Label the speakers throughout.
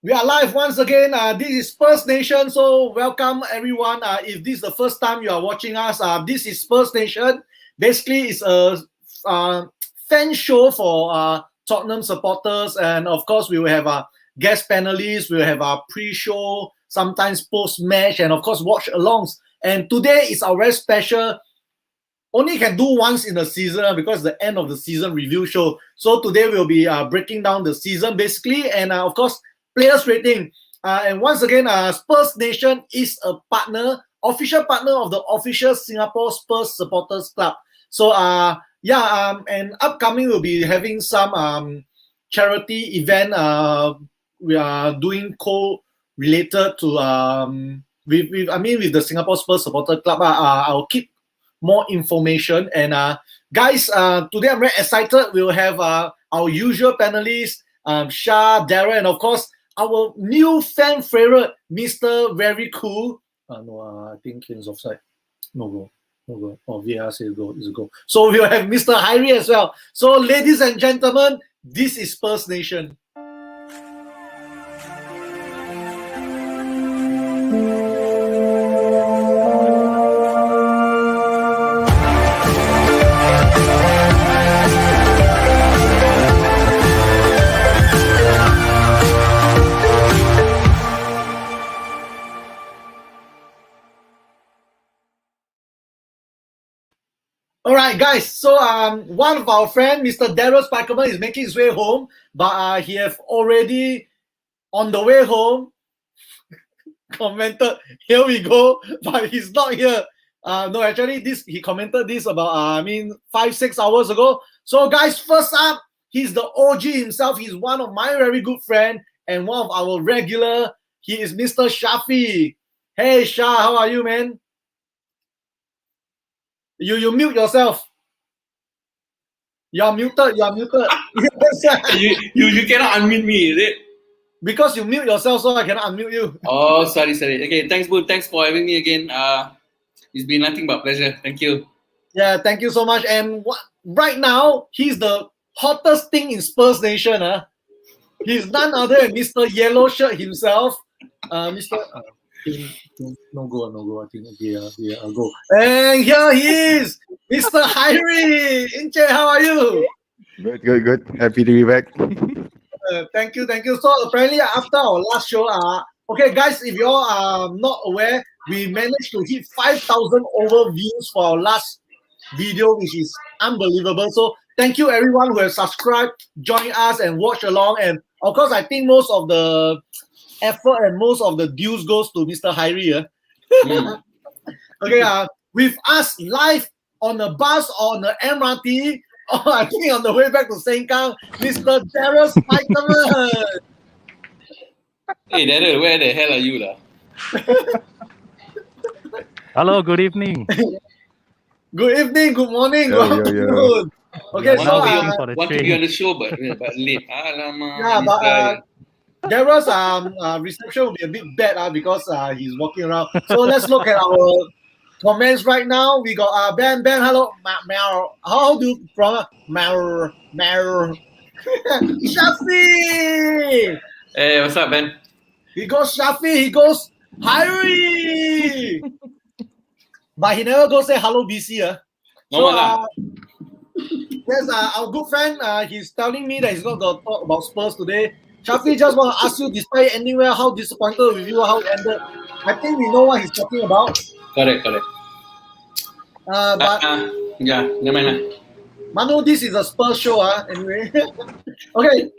Speaker 1: We are live once again. This is Spurs Nation, so welcome everyone. If this is the first time you are watching us, this is Spurs Nation. Basically, it's a fan show for Tottenham supporters, and of course, we will have guest panelists. We will have our pre-show, sometimes post-match, and of course, watch-alongs. And today is our very special. Only can do once in a season because the end of the season review show. So today we'll be breaking down the season basically, and of course, players rating. And once again, Spurs Nation is a partner, official partner of the official Singapore Spurs Supporters Club. So and upcoming we'll be having some charity event. We are doing co-related to with the Singapore Spurs Supporter Club. I'll keep more information. And guys, today I'm very excited. We'll have our usual panelists, Shah, Darren, and of course our new fan favorite, Mr. Very Cool. I think he's offside. No goal. Oh, VAR says go. It's a goal. So we'll have Mr. Hyrie as well. So ladies and gentlemen, this is Spurs Nation. All right, guys. So one of our friends, Mr. Darren Spikerman, is making his way home, but he have already on the way home commented, "Here we go," but he's not here. No, actually, he commented this about 5-6 hours ago. So, guys, first up, he's the OG himself. He's one of my very good friend and one of our regular. He is Mr. Shafi. Hey, Shah, how are you, man? You mute yourself. You're muted.
Speaker 2: You cannot unmute me, is it?
Speaker 1: Because you mute yourself, so I cannot unmute you.
Speaker 2: Oh, sorry. Okay, thanks, Boo. Thanks for having me again. It's been nothing but pleasure. Thank you.
Speaker 1: Yeah, thank you so much. And right now, he's the hottest thing in Spurs Nation. He's none other than Mr. Yellow Shirt himself. Mr. No go. I think I'll go. And here he is, Mr. Hyrie. Inche, how are you?
Speaker 3: Good. Happy to be back.
Speaker 1: Thank you. So apparently after our last show, okay guys, if you're not aware, we managed to hit 5,000 over views for our last video, which is unbelievable. So thank you everyone who has subscribed, joined us, and watched along. And of course, I think most of the effort and most of the dues goes to Mr. Hyrie. Okay, with us live on the bus or on the MRT, or I think on the way back to Sengkang, Mr. Darren Spikerman.
Speaker 2: Hey, Darren, where the hell are you, lah?
Speaker 4: Hello, good evening.
Speaker 1: Good evening, good morning, good afternoon. Okay,
Speaker 2: want to be on the show, but late.
Speaker 1: Yeah, but Darren's reception will be a bit bad because he's walking around. So let's look at our comments right now. We got Ben. Hello, how do you pronounce Mar? Shafi.
Speaker 2: Hey, what's up, Ben?
Speaker 1: He goes Shafi. He goes Hyrie. But he never goes say hello, BC. So yes, our good friend. He's telling me that he's going to talk about Spurs today. Shafi, just want to ask you, despite ending well, how disappointed with you, how it ended? I think we know what he's talking about.
Speaker 2: Correct.
Speaker 1: But
Speaker 2: yeah, never mind.
Speaker 1: Manu, this is a Spurs show, anyway. Okay.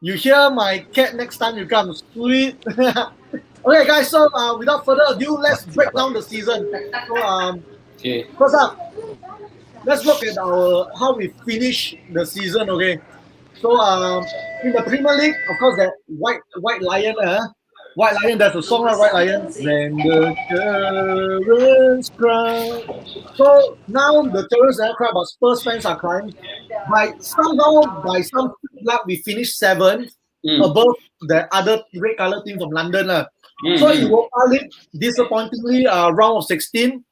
Speaker 1: You hear my cat next time you come. Sweet. Okay, guys, so without further ado, let's break down the season. So,
Speaker 2: okay.
Speaker 1: First up, let's look at how we finish the season, okay? So in the Premier League, of course, that White Lion, there's a song, right? White Lion. When the children's cry. So now the children's are crying, but Spurs fans are crying. By some luck, we finished 7th above the other red color team from London. So in Europa League, disappointingly, round of 16.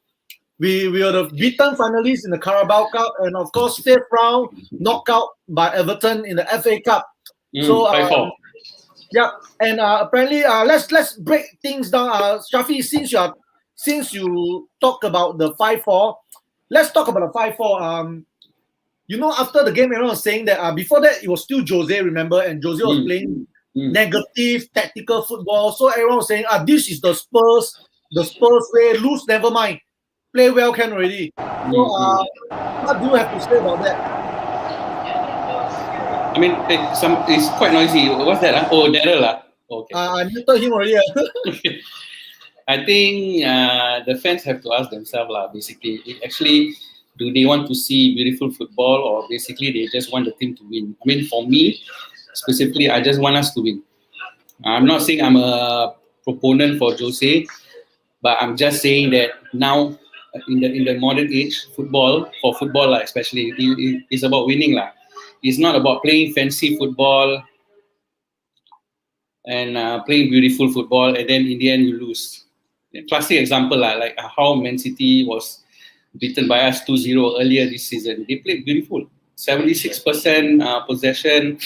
Speaker 1: We were the beaten finalists in the Carabao Cup, and of course, 5th round knockout by Everton in the FA Cup.
Speaker 2: So
Speaker 1: Yeah, and apparently, let's break things down. Shafi, since you talk about the 5-4, let's talk about the 5-4. After the game, everyone was saying that before that it was still Jose, remember, and Jose was playing negative tactical football. So everyone was saying, this is the Spurs way. Lose, never mind. Play well, can already. So, what do you have to say about that?
Speaker 2: I mean, it's quite noisy. What's that? Oh, Daryl. Okay.
Speaker 1: I muted him already.
Speaker 2: I think the fans have to ask themselves, basically, actually, do they want to see beautiful football, or basically they just want the team to win? I mean, for me, specifically, I just want us to win. I'm not saying I'm a proponent for Jose, but I'm just saying that now, in the modern age, football especially, it's about winning . It's not about playing fancy football and playing beautiful football, and then in the end you lose. Classic example, like how Man City was beaten by us 2-0 earlier this season. They played beautiful, 76% possession.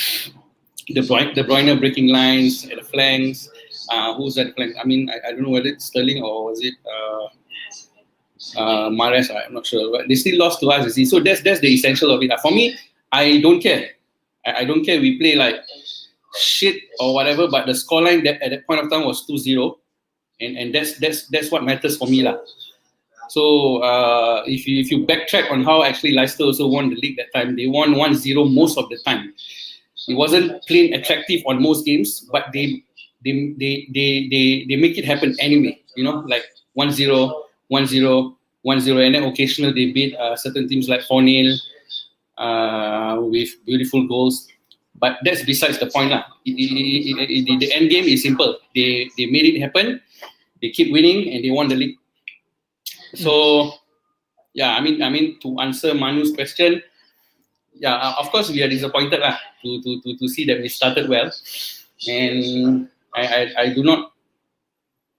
Speaker 2: De Bruyne breaking lines at the flanks. Who's at the flank? I mean, I don't know whether it's Sterling or was it Mahrez. I'm not sure, but they still lost to us. So that's the essential of it. For me, I don't care. I don't care. We play like shit or whatever, but the scoreline at that point of time was 2-0. And that's what matters for me . So if you backtrack on how actually Leicester also won the league that time, they won 1-0 most of the time. It wasn't plain attractive on most games, but they make it happen anyway. Like 1-0, 1-0, 1-0, and then occasionally they beat certain teams like 4-0 with beautiful goals. But that's besides the point . The end game is simple. They made it happen. They keep winning and they won the league. So, yeah, I mean to answer Manu's question, yeah, of course we are disappointed to see that we started well, and I do not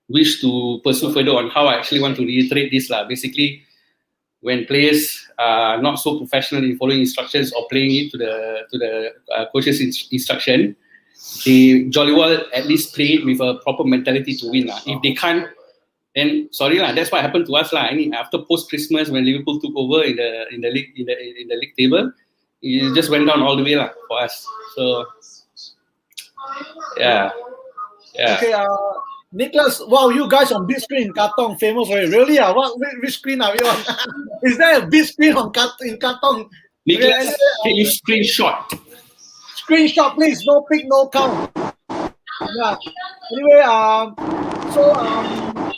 Speaker 2: wish to pursue further on how I actually want to reiterate this . Basically, when players are not so professional in following instructions or playing it to the coach's instruction, they jolly well at least play it with a proper mentality to win . If they can't, then sorry that's what happened to us . I mean, after post Christmas, when Liverpool took over in the league table, it just went down all the way for us. So yeah.
Speaker 1: Okay, Nicholas, wow, you guys on big screen in Katong, famous for it. Really? Which screen are we on? Is there a big screen in Katong?
Speaker 2: Nicholas, can you screenshot?
Speaker 1: Screenshot, please. No pick, no count. Yeah. Anyway,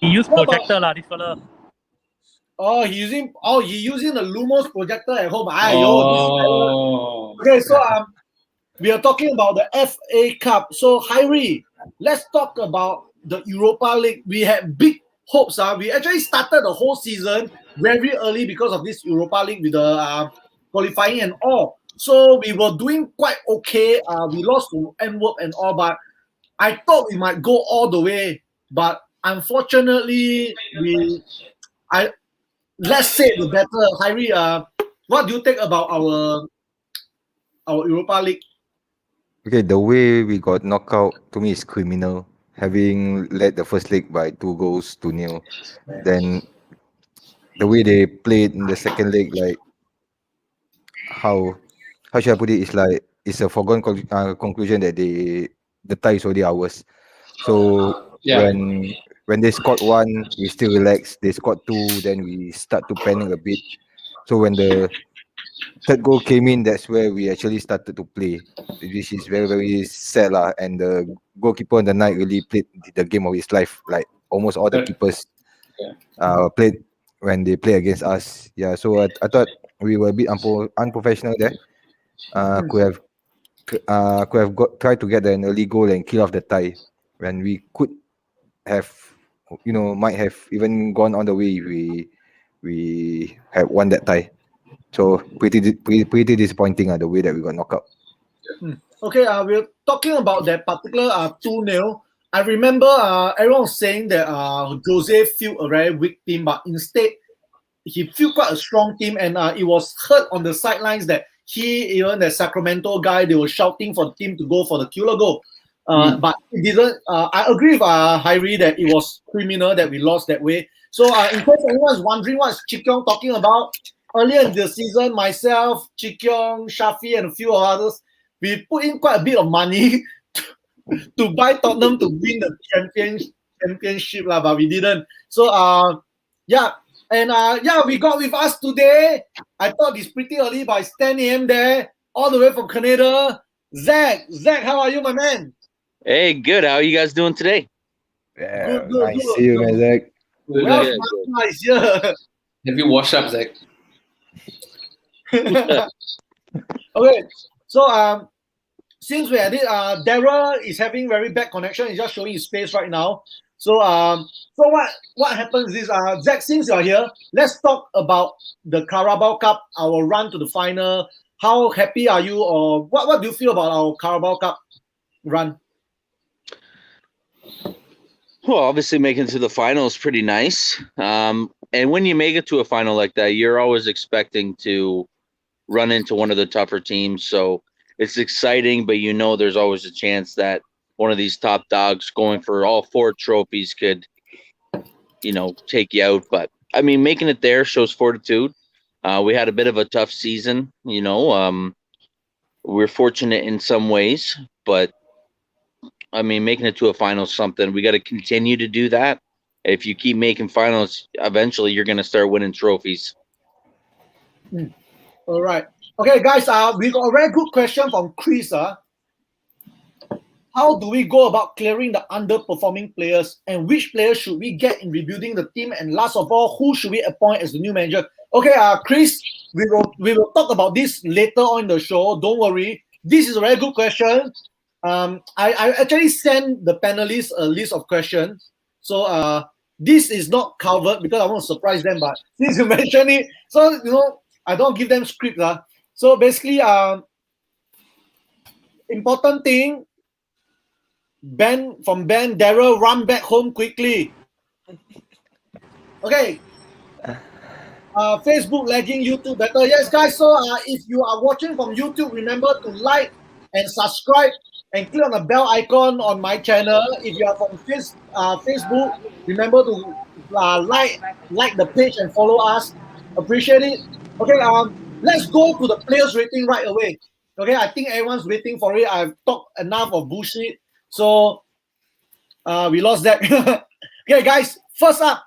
Speaker 4: He used projector this fella.
Speaker 1: He using the Lumos projector at home.
Speaker 2: Okay,
Speaker 1: so we are talking about the FA Cup. So Hairi, let's talk about the Europa League. We had big hopes. We actually started the whole season very early because of this Europa League with the qualifying and all. So we were doing quite okay. We lost to Antwerp and all, but I thought we might go all the way. But unfortunately, let's say the better. Hairi, what do you think about our Europa League?
Speaker 3: Okay, the way we got knocked out to me is criminal. Having led the first leg by 2-0. Then the way they played in the second leg, like how should I put it? It's like it's a foregone conclusion that the tie is already ours. So when they scored one, we still relaxed. They scored two, then we start to panic a bit. So when the third goal came in, that's where we actually started to play, which is very, very sad . And the goalkeeper on the night really played the game of his life. Like almost all the keepers played when they play against us. Yeah, so I thought we were a bit unprofessional there. Could have tried to get an early goal and kill off the tie when we could have, might have even gone on the way if we had won that tie. So pretty disappointing the way that we got knocked out.
Speaker 1: Okay, we're talking about that particular 2-0. I remember everyone was saying that Jose fielded a very weak team, but instead he fielded quite a strong team, and it was heard on the sidelines that even the Sacramento guy, they were shouting for the team to go for the killer goal. But it didn't. I agree with Hyrie that it was criminal that we lost that way. So in case anyone's wondering what Chee Kyong talking about, earlier in the season, myself, Chee Kyong, Shafi, and a few others, we put in quite a bit of money to buy Tottenham to win the championship, but we didn't. So yeah. And we got with us today. I thought it's pretty early, but it's 10 a.m. there, all the way from Canada. Zach, how are you, my man?
Speaker 5: Hey, good. How are you guys doing today?
Speaker 3: Yeah,
Speaker 1: Good,
Speaker 3: nice
Speaker 1: good.
Speaker 3: see you, man, Zach.
Speaker 1: Well,
Speaker 5: Good.
Speaker 1: nice, yeah.
Speaker 2: Have you washed up, Zach?
Speaker 1: Okay, so since we had it, Daryl is having very bad connection. He's just showing his face right now. So so what happens is Zach, since you're here, let's talk about the Carabao Cup, our run to the final. How happy are you, or what do you feel about our Carabao Cup run?
Speaker 5: Well, obviously making it to the final is pretty nice. And when you make it to a final like that, you're always expecting to run into one of the tougher teams. So it's exciting, but there's always a chance that one of these top dogs going for all 4 trophies could, take you out. But I mean, making it there shows fortitude. We had a bit of a tough season, we're fortunate in some ways, but I mean, making it to a final is something. We got to continue to do that. If you keep making finals, eventually you're going to start winning trophies.
Speaker 1: All right. Okay, guys, we got a very good question from Chris. How do we go about clearing the underperforming players, and which players should we get in rebuilding the team? And last of all, who should we appoint as the new manager? Okay, Chris, we will talk about this later on in the show. Don't worry. This is a very good question. I actually sent the panelists a list of questions. So this is not covered because I want to surprise them. But since you mentioned it, so I don't give them script. So basically, important thing. Ben Daryl, run back home quickly. Okay. Facebook lagging, YouTube better. Yes, guys. So if you are watching from YouTube, remember to like and subscribe and click on the bell icon on my channel. If you are from Facebook, remember to like the page and follow us. Appreciate it. Okay. Let's go to the players rating right away. Okay. I think everyone's waiting for it. I've talked enough of bullshit. So we lost that. Okay, guys. First up.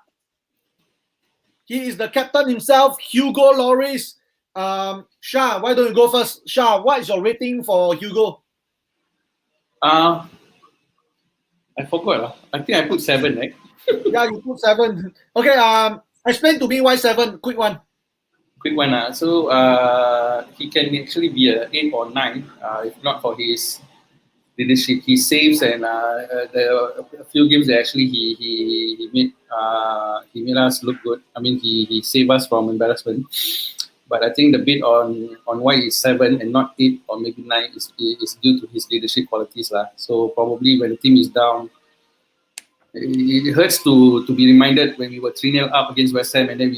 Speaker 1: He is the captain himself, Hugo Lloris. Shah, why don't you go first? Shah, what is your rating for Hugo?
Speaker 2: I forgot. I think I put 7, right?
Speaker 1: Yeah, you put 7. Okay, explain to me why 7. Quick one.
Speaker 2: So he can actually be a 8 or 9 if not for his leadership. He saves, and there are a few games that actually he made us look good. I mean, he saved us from embarrassment. But I think the bit on why he's 7 and not 8 or maybe 9 is due to his leadership qualities lah. So probably when the team is down, it hurts to be reminded when we were 3-0 up against West Ham and then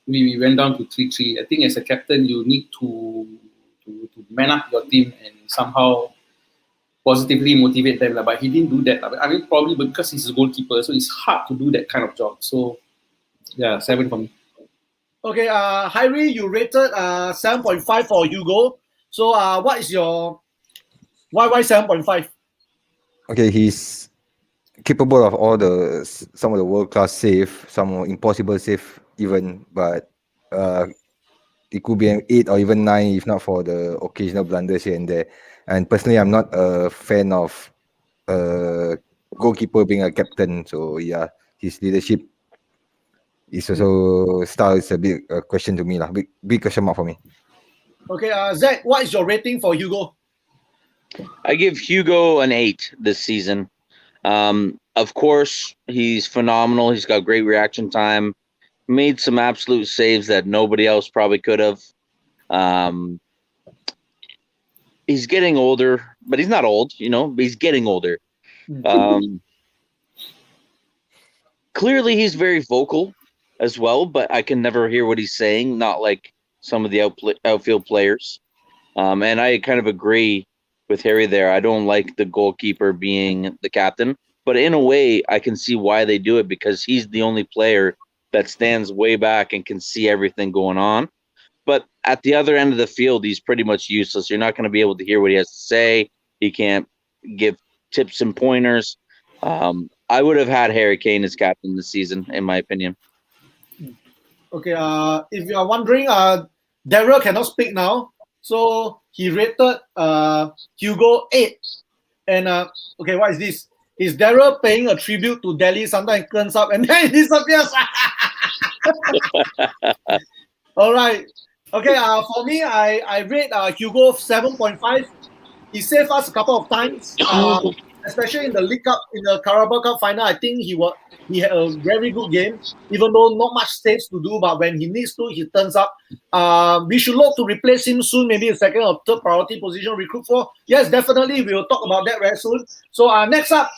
Speaker 2: we went down to 3-3. I think as a captain you need to man up your team and somehow positively motivate them, but he didn't do that. I mean, probably because he's a goalkeeper, so it's hard to do that kind of job. So, yeah, 7 for me.
Speaker 1: Okay, Hyrie, you rated 7.5 for Hugo. So, what is your why 7.5?
Speaker 3: Okay, he's capable of some of the world class save, some impossible save even, but it could be an 8 or even 9 if not for the occasional blunders here and there. And personally, I'm not a fan of goalkeeper being a captain. So yeah, his leadership is also style is a big question to me lah. Big question mark for me.
Speaker 1: Okay, Zach, what is your rating for Hugo?
Speaker 5: I give Hugo an 8 this season. Of course, he's phenomenal. He's got great reaction time. Made some absolute saves that nobody else probably could have. He's getting older, but he's not old, but he's getting older. Clearly, he's very vocal as well, but I can never hear what he's saying, not like some of the outfield players. And I kind of agree with Harry there. I don't like the goalkeeper being the captain, but in a way, I can see why they do it because he's the only player that stands way back and can see everything going on. But at the other end of the field, he's pretty much useless. You're not going to be able to hear what he has to say. He can't give tips and pointers. I would have had Harry Kane as captain this season, in my opinion.
Speaker 1: Okay, if you are wondering, Daryl cannot speak now, so he rated Hugo 8. And okay, what is this? Is Daryl paying a tribute to Delhi? Sometimes it turns up and then it disappears. All right. Okay, for me, I rate Hugo 7.5. He saved us a couple of times, especially in the League Cup, in the Carabao Cup final. I think he had a very good game, even though not much saves to do. But when he needs to, he turns up. We should look to replace him soon, maybe a second or third priority position recruit for. Yes, definitely. We will talk about that very soon. So next up,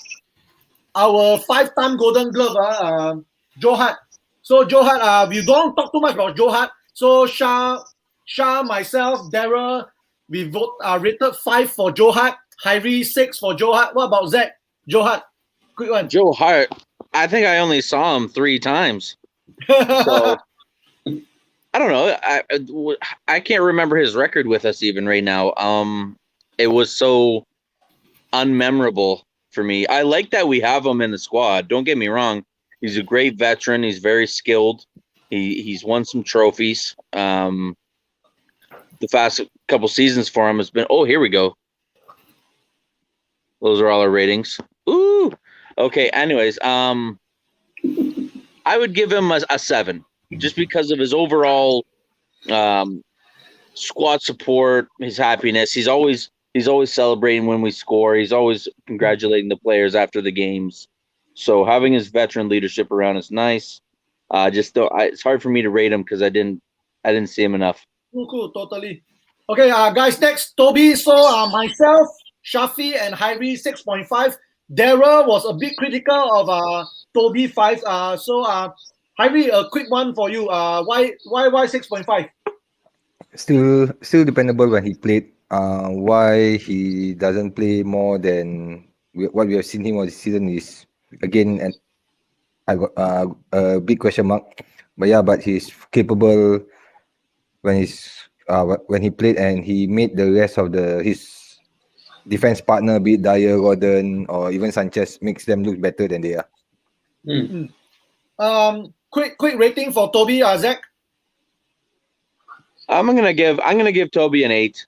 Speaker 1: our 5-time Golden Glove, Joe Hart. So Joe Hart, we don't talk too much about Joe Hart. So Shah, myself, Daryl, we rated 5 for Joe Hart, Hyrie 6 for Joe Hart. What about Zach? Joe Hart, quick one.
Speaker 5: Joe Hart, I think I only saw him 3 times. So I don't know. I can't remember his record with us even right now. It was so unmemorable for me. I like that we have him in the squad. Don't get me wrong. He's a great veteran. He's very skilled. He's won some trophies. The past couple seasons for him has been. Oh, here we go. Those are all our ratings. Ooh. Okay. Anyways, I would give him a 7, just because of his overall squad support, his happiness. He's always celebrating when we score. He's always congratulating the players after the games. So having his veteran leadership around is nice. It's hard for me to rate him because I didn't see him enough.
Speaker 1: Cool, totally. Okay, guys, next Toby. So myself, Shafi, and Hyrie 6.5. Daryl was a bit critical of Toby 5. So Hyrie, a quick one for you. Why 6.5?
Speaker 3: Still dependable when he played. Why he doesn't play more than what we have seen him on this season is again, and I got a big question mark. But he's capable when he played, and he made the rest of his defense partner, be it Dyer, Gordon, or even Sanchez, makes them look better than they are.
Speaker 1: Quick rating for Toby, Zach.
Speaker 5: I'm gonna give Toby an 8.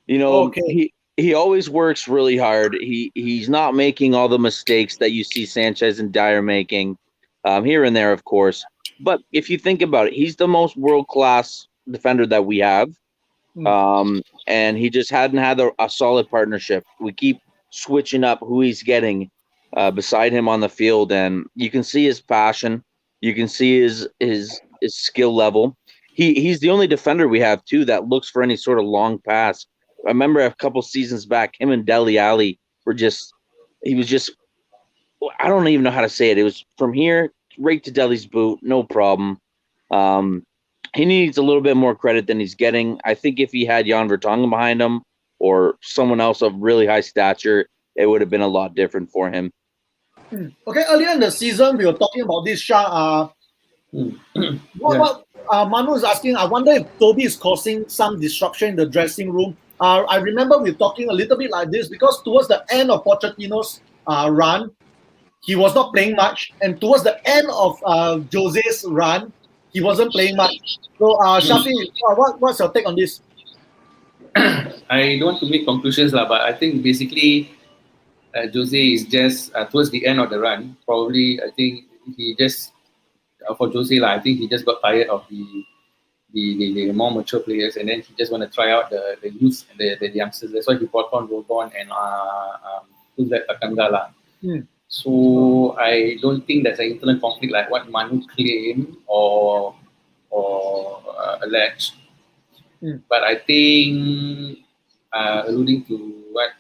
Speaker 5: You know, okay. He always works really hard. He's not making all the mistakes that you see Sanchez and Dyer making, here and there, of course. But if you think about it, he's the most world-class defender that we have. And he just hadn't had a solid partnership. We keep switching up who he's getting beside him on the field, and you can see his passion. You can see his skill level. He's the only defender we have too that looks for any sort of long pass. I remember a couple seasons back, him and Dele Alli I don't even know how to say it. It was from here right to Dele's boot, no problem. He needs a little bit more credit than he's getting. I think if he had Jan Vertonghen behind him or someone else of really high stature, it would have been a lot different for him.
Speaker 1: Okay, earlier in the season, we were talking about this shot. What Manu is asking, I wonder if Toby is causing some disruption in the dressing room. I remember we were talking a little bit like this because towards the end of Pochettino's run, he was not playing much. And towards the end of Jose's run, he wasn't playing much. So, Shafi, what's your take on this?
Speaker 2: I don't want to make conclusions, but I think basically Jose is just towards the end of the run. Probably, I think he just, for Jose, I think he just got tired of the more mature players, and then he just want to try out the youth and the youngsters. That's why he brought on Rodon and Takanga. So I don't think there's an internal conflict like what Manu claimed or alleged. But I think, alluding to what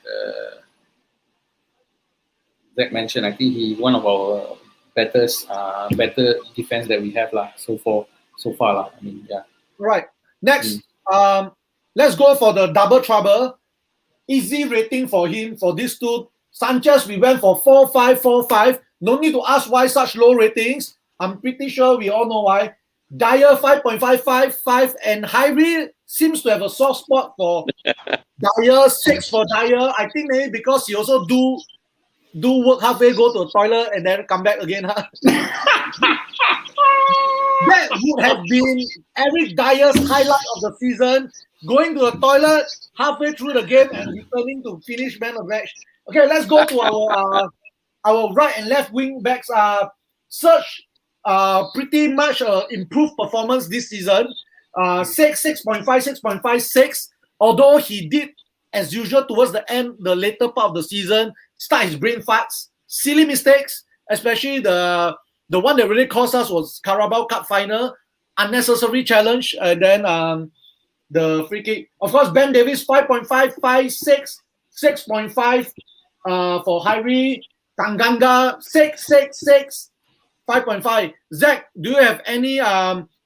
Speaker 2: Zach mentioned, I think he's one of our better defense that we have so far. I mean, yeah.
Speaker 1: Right. Next, let's go for the double trouble. easy rating for him for these two. Sanchez, we went for 4.5, 4.5. No need to ask why such low ratings. I'm pretty sure we all know why. Dyer 5.55, 5, and Hyrie seems to have a soft spot for Dyer, 6 for Dyer. I think maybe because he also do work halfway, go to the toilet, and then come back again. Huh? That would have been Eric Dyer's highlight of the season, going to the toilet halfway through the game and returning to finish man of the match. Okay, let's go to our right and left wing backs. Serge, pretty much improved performance this season. 6.5, 6.56. Although he did, as usual, towards the end, the later part of the season, start his brain farts, silly mistakes, especially the one that really cost us was Carabao Cup final, unnecessary challenge, and then the free kick. Of course, Ben Davies 5.5, 5, 6, 6.5 for Hyrie. Tanganga 6, 6, 6, 5.5. Zach, do you have any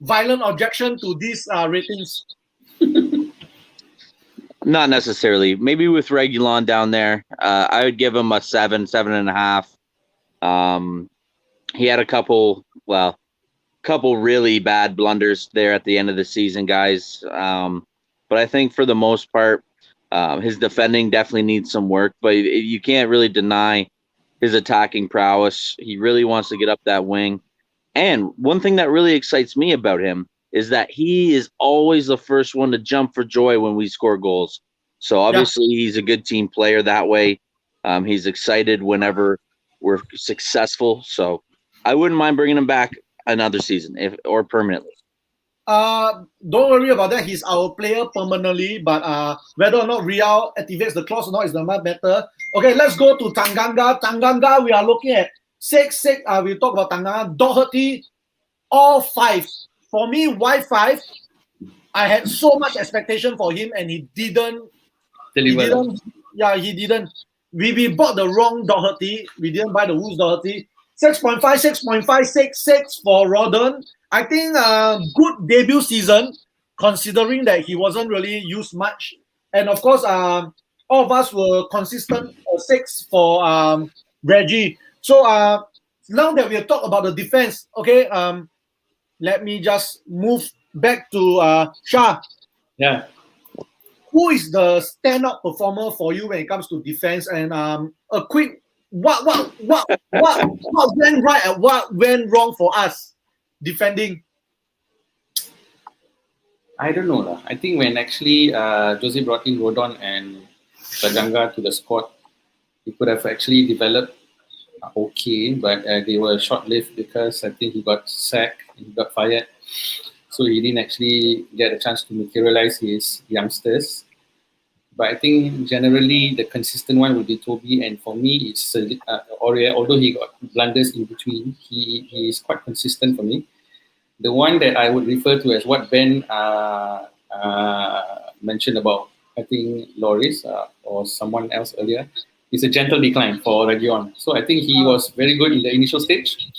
Speaker 1: violent objection to these ratings?
Speaker 5: Not necessarily. Maybe with Reguilon down there, I would give him a 7, 7.5. He had a couple really bad blunders there at the end of the season, guys. But I think for the most part, his defending definitely needs some work. But you can't really deny his attacking prowess. He really wants to get up that wing. And one thing that really excites me about him is that he is always the first one to jump for joy when we score goals. So obviously he's a good team player that way. He's excited whenever we're successful. So I wouldn't mind bringing him back another season or permanently.
Speaker 1: Don't worry about that. He's our player permanently, but whether or not Real activates the clause or not is the matter. Okay, let's go to Tanganga. Tanganga, we are looking at 6, 6. We talk about Tanganga. Doherty, all 5. For me, why 5? I had so much expectation for him, and he didn't.
Speaker 2: Deliver.
Speaker 1: He didn't. We bought the wrong Doherty. We didn't buy the Wolves Doherty. 6.5, 6.5, 6, 6 for Rodon. I think good debut season, considering that he wasn't really used much. And of course, all of us were consistent 6 for Reggie. So now that we have talked about the defense, okay, let me just move back to Shah.
Speaker 2: Yeah.
Speaker 1: Who is the stand-up performer for you when it comes to defense? And a quick what went right and what went wrong for us defending?
Speaker 2: I don't know. I think when actually Jose brought in Rodon and Tanganga to the squad, he could have actually developed okay, but they were short-lived because I think he got sacked and he got fired. So he didn't actually get a chance to materialize his youngsters. But I think generally the consistent one would be Toby, and for me it's Aurier. Although he got blunders in between, he is quite consistent for me. The one that I would refer to as what Ben mentioned about, I think Loris or someone else earlier, is a gentle decline for Reguilon. So I think he was very good in the initial stage,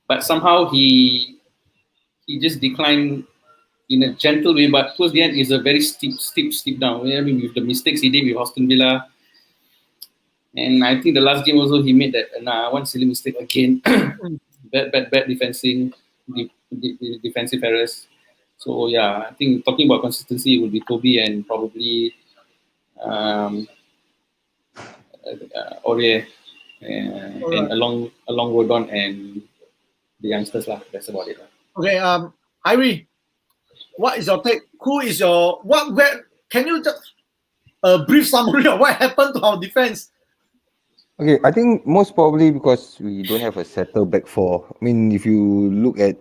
Speaker 2: but somehow he just declined in a gentle way, but towards the end is a very steep down. I mean, with the mistakes he did with Aston Villa, and I think the last game also he made that one silly mistake again. bad defensive errors. So yeah, I think talking about consistency would be Toby and probably Aurier and along Rodon and the youngsters lah. That's about it.
Speaker 1: Okay, Hyrie, what is your take? Who is your can you just brief summary of what happened to our defense?
Speaker 3: Okay, I think most probably because we don't have a settled back four. I mean, if you look at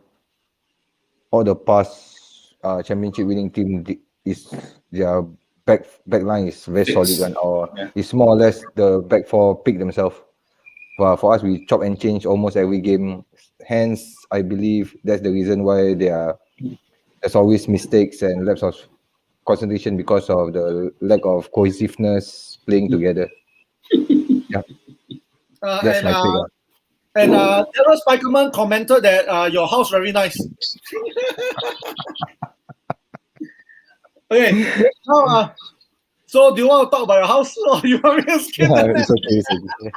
Speaker 3: all the past championship winning team, their back line is very solid one, or it's more or less the back four pick themselves. But for us, we chop and change almost every game. Hence, I believe that's the reason why there's always mistakes and lapse of concentration because of the lack of cohesiveness playing together. Yeah. That's my take.
Speaker 1: And Terrence Spikerman commented that your house very nice. Okay, now So do you want to talk about your house or you want me to skip
Speaker 3: Yeah,
Speaker 1: that?
Speaker 3: it's okay. It's okay.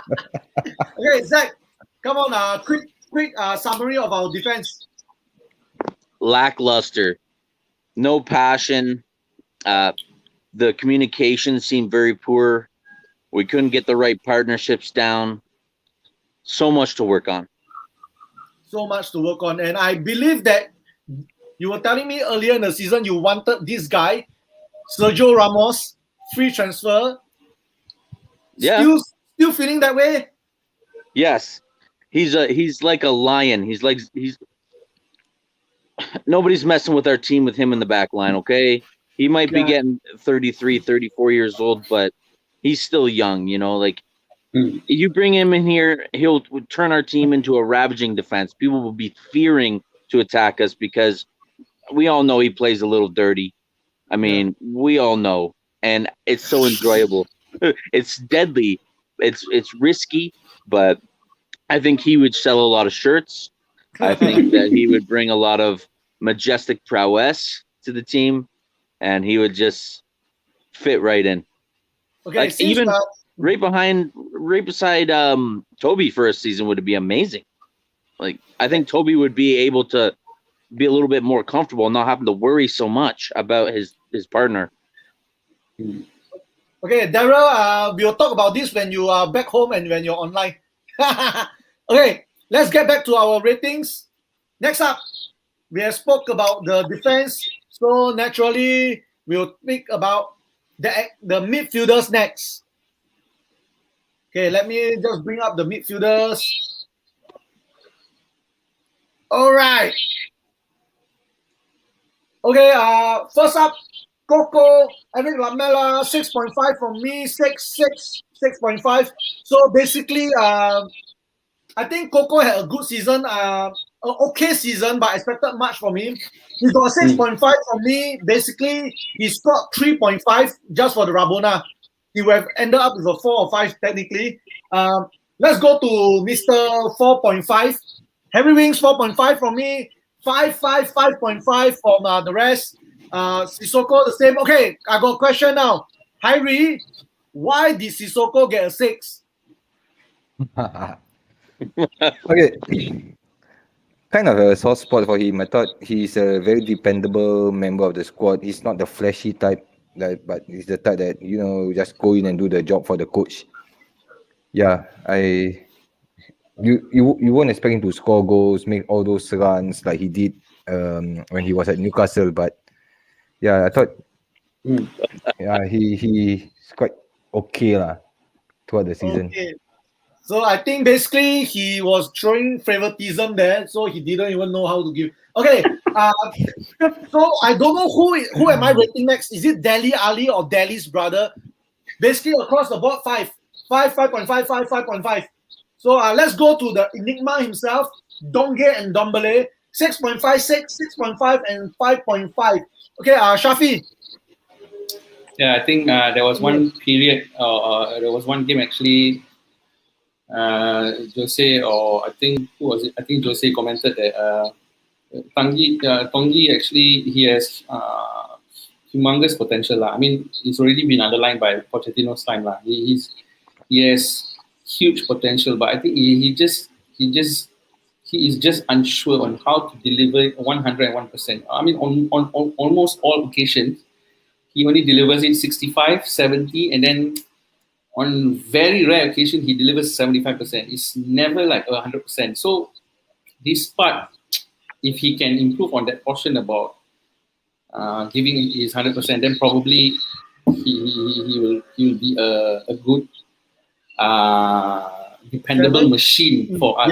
Speaker 1: Okay, Zach, come on, quick summary of our defense.
Speaker 5: Lackluster, no passion. The communication seemed very poor. We couldn't get the right partnerships down. So much to work on.
Speaker 1: So much to work on, and I believe that you were telling me earlier in the season you wanted this guy, Sergio Ramos, free transfer.
Speaker 5: Yeah.
Speaker 1: Still feeling that way?
Speaker 5: Yes. He's like a lion. He's nobody's messing with our team with him in the back line, okay? He might be getting 33, 34 years old, but he's still young, you know, like you bring him in here, he'll turn our team into a ravaging defense. People will be fearing to attack us because we all know he plays a little dirty. I mean, we all know, and it's so enjoyable. It's deadly. It's risky, but I think he would sell a lot of shirts. I think that he would bring a lot of majestic prowess to the team, and he would just fit right in.
Speaker 1: Okay,
Speaker 5: like even right beside Toby for a season would be amazing. Like I think Toby would be able to be a little bit more comfortable and not having to worry so much about his partner.
Speaker 1: Okay, Daryl, we'll talk about this when you are back home and when you're online. Okay, let's get back to our ratings. Next up, we have spoke about the defense, so naturally we'll speak about the midfielders next. Okay, let me just bring up the midfielders. All right. Okay, first up, Coco, Eric Lamela, 6.5 from me, 6.5. So basically, I think Coco had a good season, an okay season, but I expected much from him. He got 6.5 from me. Basically, he scored 3.5 just for the Rabona. He would have ended up with a 4 or 5 technically. Let's go to Mr. 4.5. Heavy Wings, 4.5 from me. 5.5 from the rest. Sissoko, the same. Okay, I got a question now. Harry, why did Sissoko get a 6?
Speaker 3: Okay. Kind of a soft spot for him. I thought he's a very dependable member of the squad. He's not the flashy type, but he's the type that, you know, just go in and do the job for the coach. Yeah, you won't expect him to score goals, make all those runs like he did when he was at Newcastle. But yeah, I thought yeah, he's quite okay throughout the season.
Speaker 1: Okay. So I think basically he was showing favoritism there, so he didn't even know how to give. Okay, so I don't know who am I rating next. Is it Dele Ali or Dele's brother? Basically across the board, 5.5, 5.5. So let's go to the Enigma himself, Donge and Dombele, 6.5, 6.5, and 5.5. Okay, Shafi.
Speaker 2: Yeah, I think there was one period, there was one game actually. Jose, or I think who was it? I think Jose commented that Tongi actually he has humongous potential. I mean, it's already been underlined by Pochettino's time. He has huge potential, but I think he is just unsure on how to deliver 101%. I mean, on almost all occasions, he only delivers it 65, 70, and then on very rare occasion, he delivers 75%. It's never like 100%. So this part, if he can improve on that portion about giving his 100%, then probably he will be a good dependable machine for us.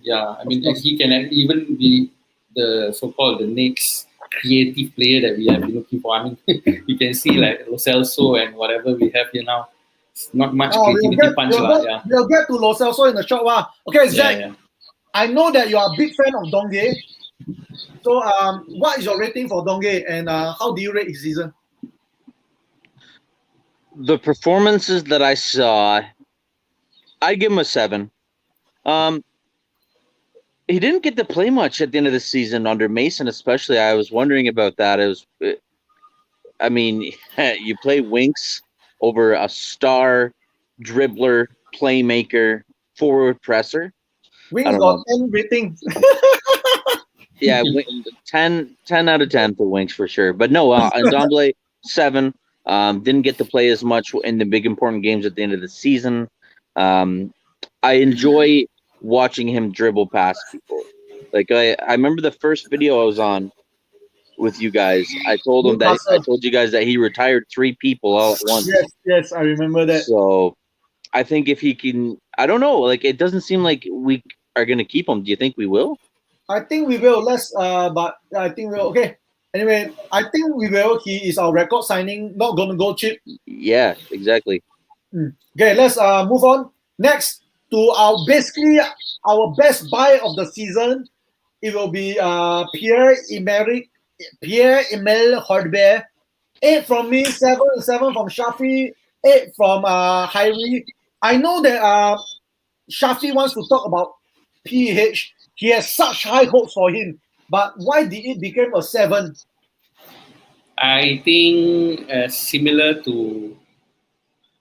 Speaker 1: Yeah.
Speaker 2: I mean, he can even be the so-called the next creative player that we have been looking for. I mean, you can see like Lo Celso and whatever we have here now. It's not much creativity punch.
Speaker 1: We'll get to Lo Celso in a short while. Okay, Zach,
Speaker 2: yeah.
Speaker 1: I know that you are a big fan of Donge. So what is your rating for Donge and how do you rate his season?
Speaker 5: The performances that I saw, I'd give him a 7. He didn't get to play much at the end of the season under Mason, especially. I was wondering about that. I mean, you play Winks over a star dribbler, playmaker, forward presser.
Speaker 1: Wings
Speaker 5: don't
Speaker 1: got
Speaker 5: know.
Speaker 1: 10 ratings.
Speaker 5: Yeah, 10 out of 10 for Winks for sure. But no, Ndombele 7. Didn't get to play as much in the big important games at the end of the season. I enjoy watching him dribble past people. Like I remember the first video I was on with you guys. I told you guys that he retired 3 people all at once.
Speaker 1: Yes, I remember that.
Speaker 5: So I think if he can, I don't know. Like it doesn't seem like we are going to keep him. Do you think we will?
Speaker 1: I think we will. But I think we'll. Okay. Anyway, I think we will. He is our record signing. Not going to go cheap.
Speaker 5: Yeah, exactly.
Speaker 1: Okay, let's move on. Next to our best buy of the season. It will be Pierre-Emile Hordbe. 8 from me, 7 from Shafi, 8 from Hyrie. I know that Shafi wants to talk about PH. He has such high hopes for him. But why did it become a 7?
Speaker 2: I think similar to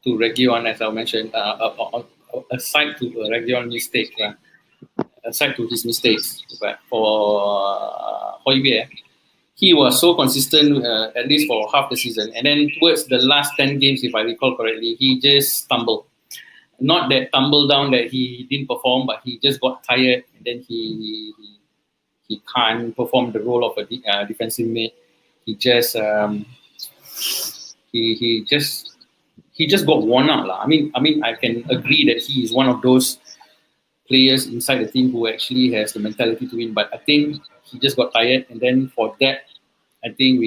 Speaker 2: Region, as I mentioned, aside to Region mistake, aside to his mistakes, but for Hoiberg, he was so consistent at least for half the season, and then towards the last 10 games, if I recall correctly, he just stumbled. Not that tumble down that he didn't perform, but he just got tired, and then he can't perform the role of a defensive mid. He just he just got worn out lah. I mean, I can agree that he is one of those players inside the team who actually has the mentality to win. But I think he just got tired, and then for that, I think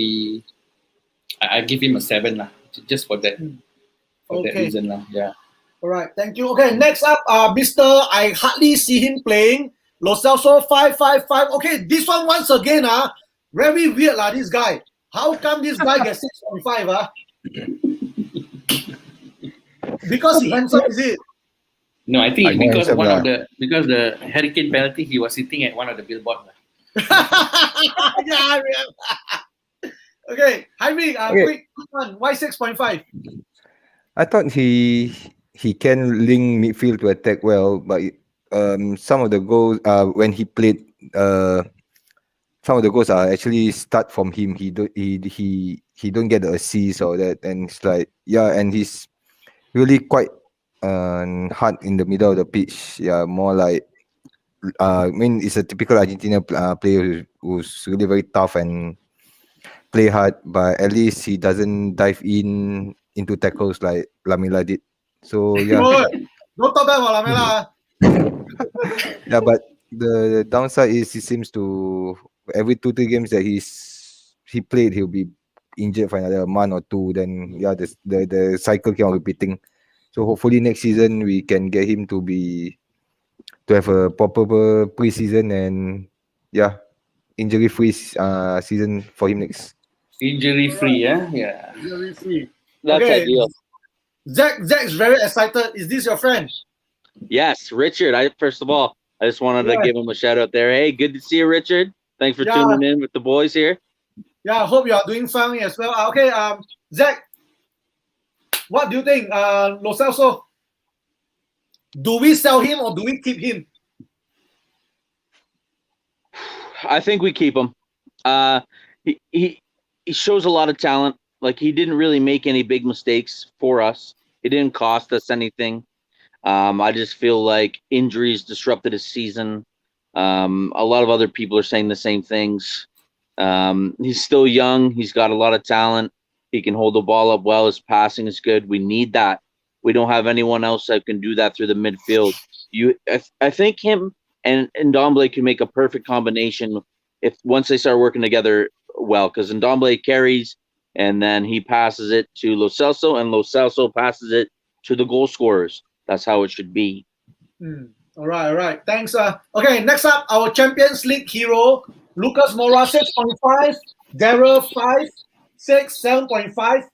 Speaker 2: I give him a 7 lah, just for that that reason lah. Yeah.
Speaker 1: All right, thank you. Okay, next up, Mr. I hardly see him playing. Lo Celso 555. Okay, this one once again, very weird lah. This guy. How come this guy gets 6.5? Because he handsome, is it?
Speaker 2: No, I think because the Hurricane penalty, he was sitting at one of the billboards.
Speaker 1: Yeah, I remember. Okay, Jaime, quick one. Why 6.5?
Speaker 3: I thought he can link midfield to attack well, but some of the goals when he played, some of the goals are actually start from him. He don't get the assist or that, and it's like and he's really quite hard in the middle of the pitch. Yeah, more like I mean, it's a typical Argentina player who's really very tough and play hard, but at least he doesn't dive into tackles like Lamela did. So yeah.
Speaker 1: Don't talk bad about Lamela.
Speaker 3: Yeah, but the downside is he seems to every 2-3 games that he played, he'll be injured for another month or 2. Then the cycle keep on repeating. So hopefully next season we can get him to have a proper preseason and injury-free season for him next.
Speaker 2: Injury-free, yeah.
Speaker 1: Injury-free.
Speaker 5: That's ideal.
Speaker 1: Zach's very excited. Is this your friend?
Speaker 5: Yes, Richard. First of all, I just wanted to give him a shout out there. Hey, good to see you, Richard. Thanks for tuning in with the boys here.
Speaker 1: Yeah, I hope you are doing fine as well. Okay, Zach, what do you think? Lo Celso, do we sell him or do we keep him?
Speaker 5: I think we keep him. He shows a lot of talent. Like, he didn't really make any big mistakes for us. It didn't cost us anything. I just feel like injuries disrupted his season. A lot of other people are saying the same things. He's still young. He's got a lot of talent. He can hold the ball up well. His passing is good. We need that. We don't have anyone else that can do that through the midfield. I think him and Ndombele can make a perfect combination once they start working together well, because Ndombele carries and then he passes it to Lo Celso, and Lo Celso passes it to the goal scorers. That's how it should be.
Speaker 1: All right. Thanks. Okay, next up, our Champions League hero, Lucas Moura, 6.5, Daryl 5, 6, 7.5.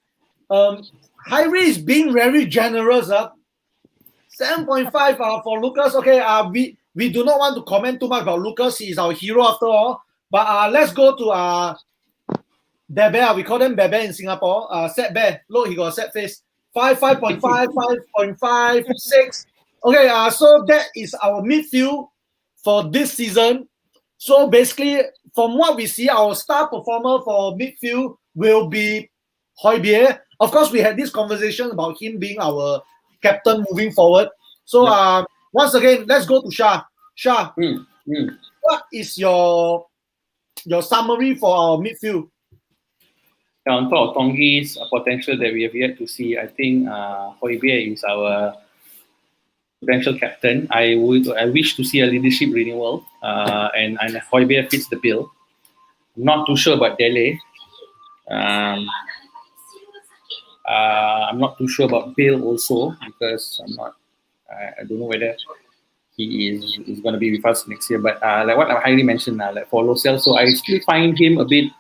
Speaker 1: Hyrie is being very generous. 7.5 for Lucas. Okay, we do not want to comment too much about Lucas. He is our hero after all. But let's go to Bebe. We call them Bebe in Singapore. Set Bear. Look, he got a set face. 5.5, 5.5, 6. Okay, so that is our midfield for this season. So basically, from what we see, our star performer for midfield will be Højbjerg. Of course, we had this conversation about him being our captain moving forward. So once again, let's go to Shah. Shah, what is your summary for our midfield?
Speaker 2: On top of Tongi's potential that we have yet to see, I think Højbjerg is our potential captain. I wish to see a leadership renewal, and Højbjerg fits the bill. Not too sure about Dele. I'm not too sure about Bill also, because I don't know whether he is going to be with us next year. But like what I highly mentioned, like for Lo Celso, I still find him a bit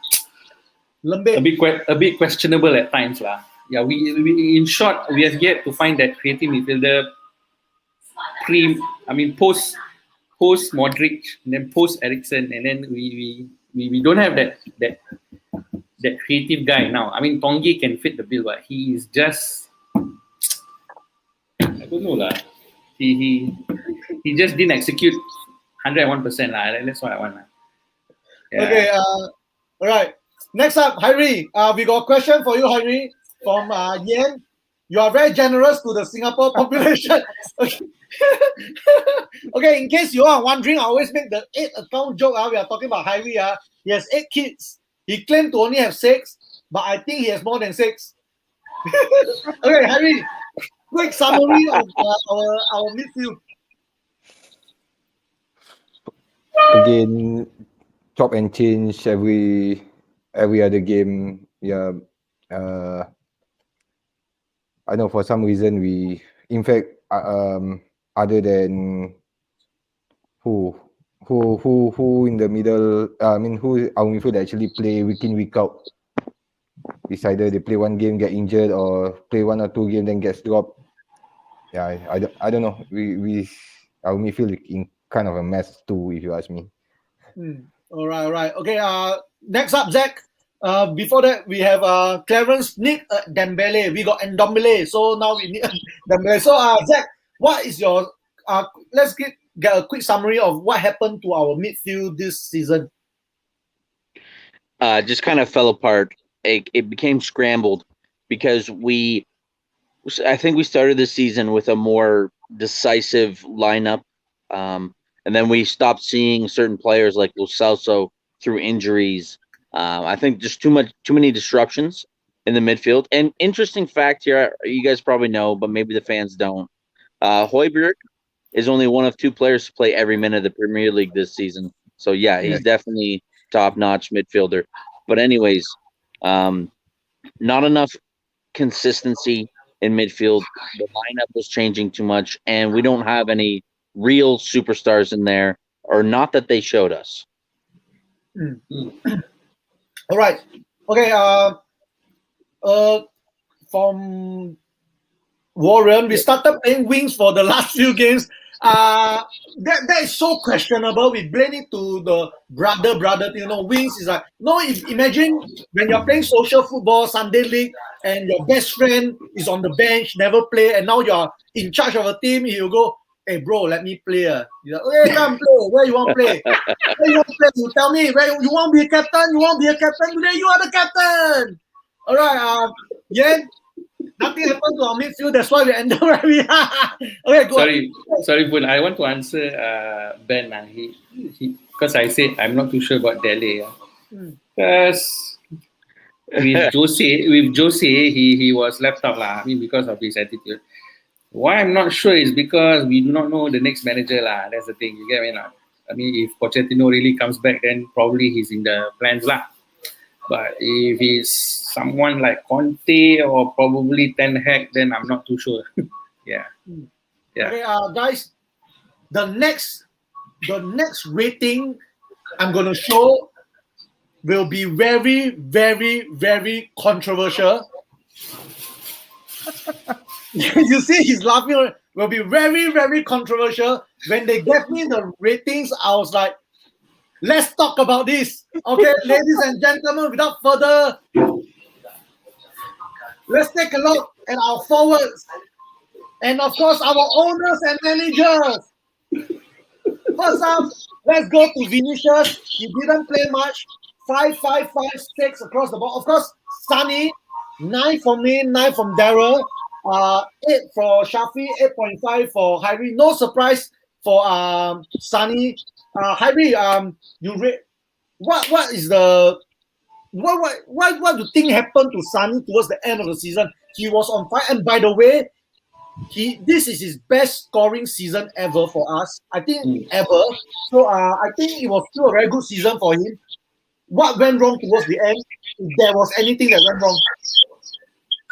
Speaker 2: questionable at times, lah. Yeah, we in short, we have yet to find that creative midfielder post Modric and then post Eriksen, and then we don't have that creative guy now. I mean, Tongi can fit the bill, but he is just, I don't know lah. He just didn't execute 101% lah. That's what I want lah. Yeah.
Speaker 1: Okay. All right. Next up, Hairi. We got a question for you, Hairi, from Yen. You are very generous to the Singapore population. Okay. Okay, in case you are wondering, I always make the 8 account joke. We are talking about Hairi. He has 8 kids. He claimed to only have 6, but I think he has more than 6. Okay, Hairi, quick summary of our midfield.
Speaker 3: Again, chop and change every other game. Yeah. I know for some reason in fact, other than who in the middle, who our midfield actually play week in, week out. It's either they play one game, get injured, or play 1 or 2 games, then gets dropped. Yeah, I don't know. Our midfield in kind of a mess too, if you ask me.
Speaker 1: All right. Okay, next up, Zach. Before that, we have Clarence, Nick, Dembele. We got Ndombele, so now we need Dembele. So, Zach, what is your? Let's get a quick summary of what happened to our midfield this season.
Speaker 5: Just kind of fell apart. It became scrambled because I think we started the season with a more decisive lineup, and then we stopped seeing certain players like Lo Celso through injuries. I think just too many disruptions in the midfield. And interesting fact here, you guys probably know, but maybe the fans don't. Højbjerg is only one of 2 players to play every minute of the Premier League this season. So yeah, he's definitely top-notch midfielder. But anyways, not enough consistency in midfield. The lineup was changing too much, and we don't have any real superstars in there, or not that they showed us.
Speaker 1: All right. Okay. From Warren, we started playing wings for the last few games. That is so questionable. We blame it to the brother. Wings is like imagine when you're playing social football, Sunday league, and your best friend is on the bench, never play, and now you're in charge of a team. He'll go, "Hey bro, let me play." You're like, "Okay, come play. Where you want to play? Where you want to play? You tell me. Where you want to be a captain? You want to be a captain today? You are the captain." All right. Nothing happened to our midfield. That's why we ended where we are. Okay, go.
Speaker 2: Sorry, Pun. I want to answer Ben. Because I said I'm not too sure about Dele. Because with Jose, he was left out lah. Because of his attitude. Why I'm not sure is because we do not know the next manager lah. That's the thing. You get me now? If Pochettino really comes back, then probably he's in the plans lah. But if he's someone like Conte or probably Ten Hag, then I'm not too sure. Yeah.
Speaker 1: Okay, guys, the next rating I'm gonna show will be very, very, very controversial. You see, he's laughing. Will be very, very controversial. When they gave me the ratings, I was like, let's talk about this. Okay, ladies and gentlemen, without further, let's take a look and our forwards, and of course our owners and managers. First up, let's go to Vinicius. He didn't play much. 5, 6 across the board. Of course, Sunny, 9 from me, 9 from Daryl, 8 for Shafi, 8.5 for Hyrie. No surprise for Sunny. Hyrie, you what is the what do you think happened to Sunny towards the end of the season? He was on fire, and by the way, this is his best scoring season ever for us. I think ever. So I think it was still a very good season for him. What went wrong towards the end? If there was anything that went wrong,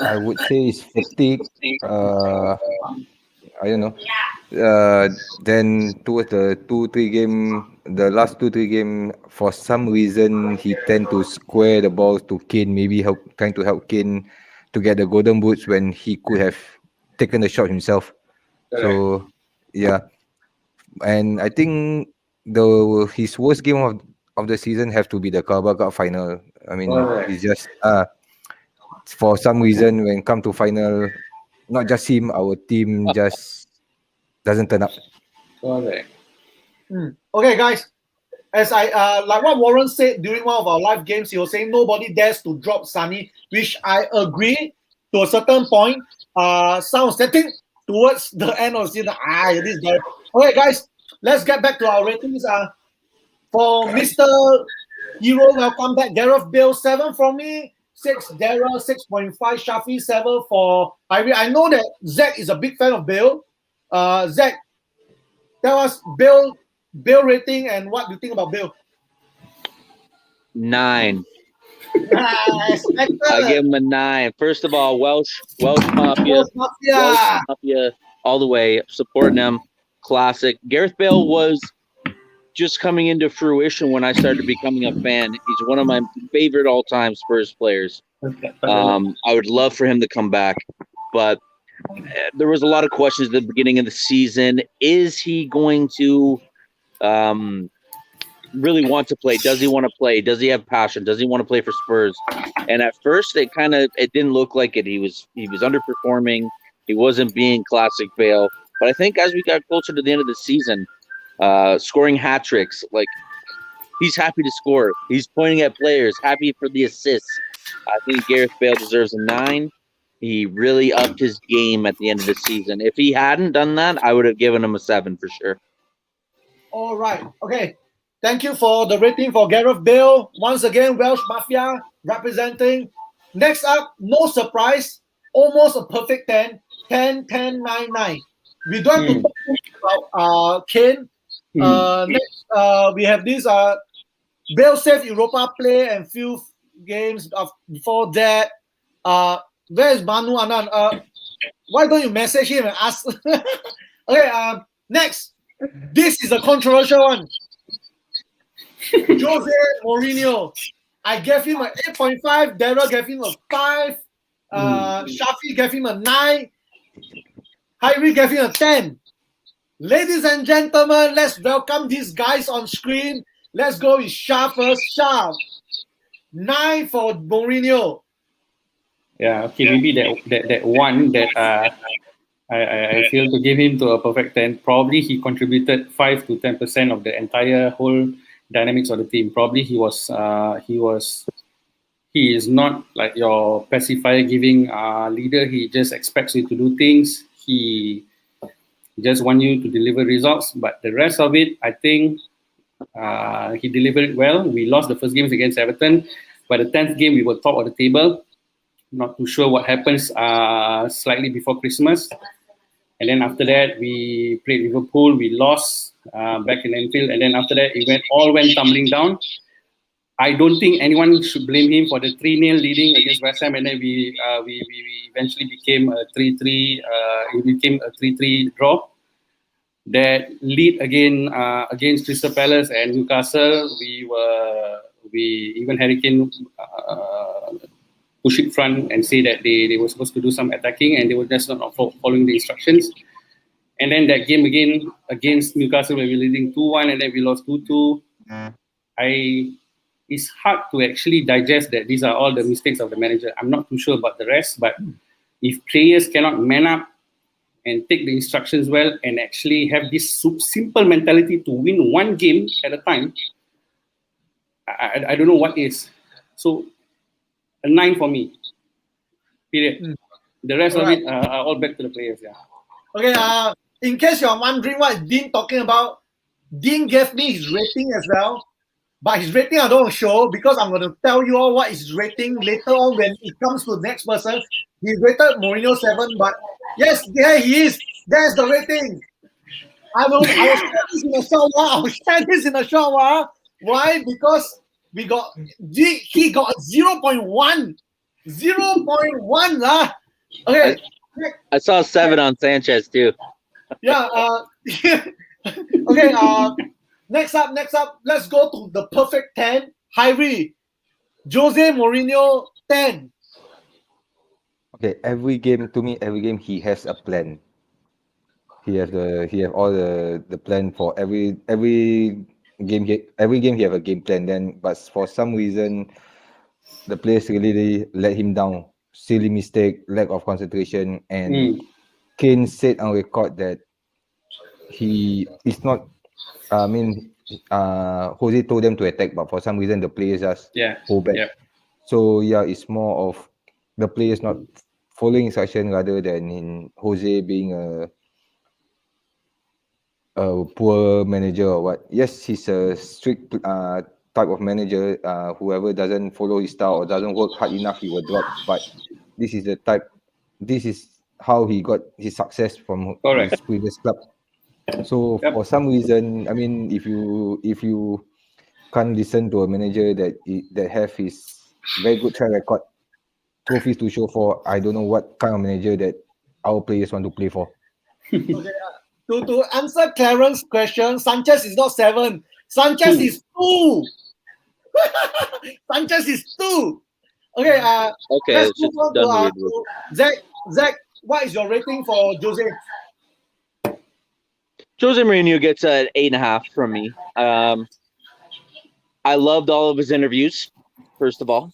Speaker 3: I would say it's fatigue. I don't know. Then towards the the last 2-3 game, for some reason he tend to square the balls to Kane, maybe trying to help Kane to get the golden boots when he could have taken the shot himself. So yeah, and I think his worst game of the season have to be the Carabao Cup final. I mean, he's just for some reason when come to final, not just him, our team just doesn't turn up.
Speaker 2: Correct.
Speaker 1: Okay, guys. As I like what Warren said during one of our live games, he was saying nobody dares to drop Sunny, which I agree to a certain point. Some setting towards the end of the season. This guy. Okay, guys, let's get back to our ratings. For Mr. Hero, welcome back. Gareth Bale, 7 from me, 6 Daryl, 6.5 Shafi, 7 for Hyrie. I know that Zach is a big fan of Bale. Zach, tell us Bale rating and what do you think about Bale?
Speaker 5: 9. I give him a 9. First of all, Welsh Mafia, all the way, supporting him. Classic. Gareth Bale was just coming into fruition when I started becoming a fan. He's one of my favorite all-time Spurs players. I would love for him to come back, but there was a lot of questions at the beginning of the season. Is he going to really want to play? Does he want to play? Does he have passion? Does he want to play for Spurs? And at first, it didn't look like it. He was underperforming. He wasn't being classic Bale. But I think as we got closer to the end of the season, scoring hat tricks, like he's happy to score. He's pointing at players, happy for the assists. I think Gareth Bale deserves a 9. He really upped his game at the end of the season. If he hadn't done that, I would have given him a 7 for sure.
Speaker 1: All right. Okay. Thank you for the rating for Gareth Bale. Once again, Welsh Mafia representing. Next up, no surprise, almost a perfect 10, 10, 10, 9, 9. We don't have to talk about Kane. Next, we have this Bale saved Europa play and few games before that. Where is Manu Anand? Why don't you message him and ask? Okay, next. This is a controversial one. Jose Mourinho. I gave him an 8.5. Daryl gave him a 5. Shafi gave him a 9. Hyrie gave him a 10. Ladies and gentlemen, let's welcome these guys on screen. Let's go with Shah first. Shah. 9 for Mourinho.
Speaker 2: Yeah, okay, maybe that one that I feel to give him to a perfect 10. Probably he contributed 5 to 10% of the entire whole dynamics of the team. Probably he is not like your pacifier giving leader. He just expects you to do things. He just want you to deliver results. But the rest of it, I think he delivered well. We lost the first games against Everton. By the 10th game, we were top of the table. Not too sure what happens slightly before Christmas. And then after that, we played Liverpool. We lost back in Anfield. And then after that, it all went tumbling down. I don't think anyone should blame him for the 3-0 leading against West Ham. And then we eventually became a 3-3. It became a 3-3 draw. That lead again against Crystal Palace and Newcastle. Even Harry Kane push it front and say that they were supposed to do some attacking and they were just not following the instructions. And then that game again against Newcastle where we were leading 2-1 and then we lost 2-2. It's hard to actually digest that these are all the mistakes of the manager. I'm not too sure about the rest, but if players cannot man up and take the instructions well and actually have this simple mentality to win one game at a time, I don't know what is. So a 9 for me. Period. The rest of it are all back to the players. Yeah.
Speaker 1: Okay. In case you're wondering what Dean talking about, Dean gave me his rating as well. But his rating I don't show because I'm going to tell you all what is his rating later on when it comes to the next person. He rated Mourinho 7, but yes, there he is. There's the rating. I will share this in a short while. I will share this in a short while. Why? Because he got 0.1. 0.1 lah. Okay.
Speaker 5: I saw 7 on Sanchez too.
Speaker 1: Yeah. Okay. Next up, let's go to the perfect 10. Hyrie, Jose Mourinho 10.
Speaker 3: Okay, every game he has a plan. He have all the plan for every game. Every game he have a game plan. Then, but for some reason, the players really let him down. Silly mistake, lack of concentration, and Kane said on record that he is not. Jose told them to attack, but for some reason the players just hold back.
Speaker 2: Yeah.
Speaker 3: So it's more of the players not following instruction rather than in Jose being a poor manager or what. Yes, he's a strict type of manager. Whoever doesn't follow his style or doesn't work hard enough, he will drop. But this is how he got his success from his previous club. So for some reason, I mean, if you can't listen to a manager that have his very good track record, trophies to show for, I don't know what kind of manager that our players want to play for.
Speaker 1: Okay, to answer Clarence's question, Sanchez is not 7. Sanchez is 2. Sanchez is 2. Okay.
Speaker 5: Okay.
Speaker 1: Let's move on to Zach. Zach, what is your rating for Jose?
Speaker 5: Jose Mourinho gets an 8.5 from me. I loved all of his interviews, first of all.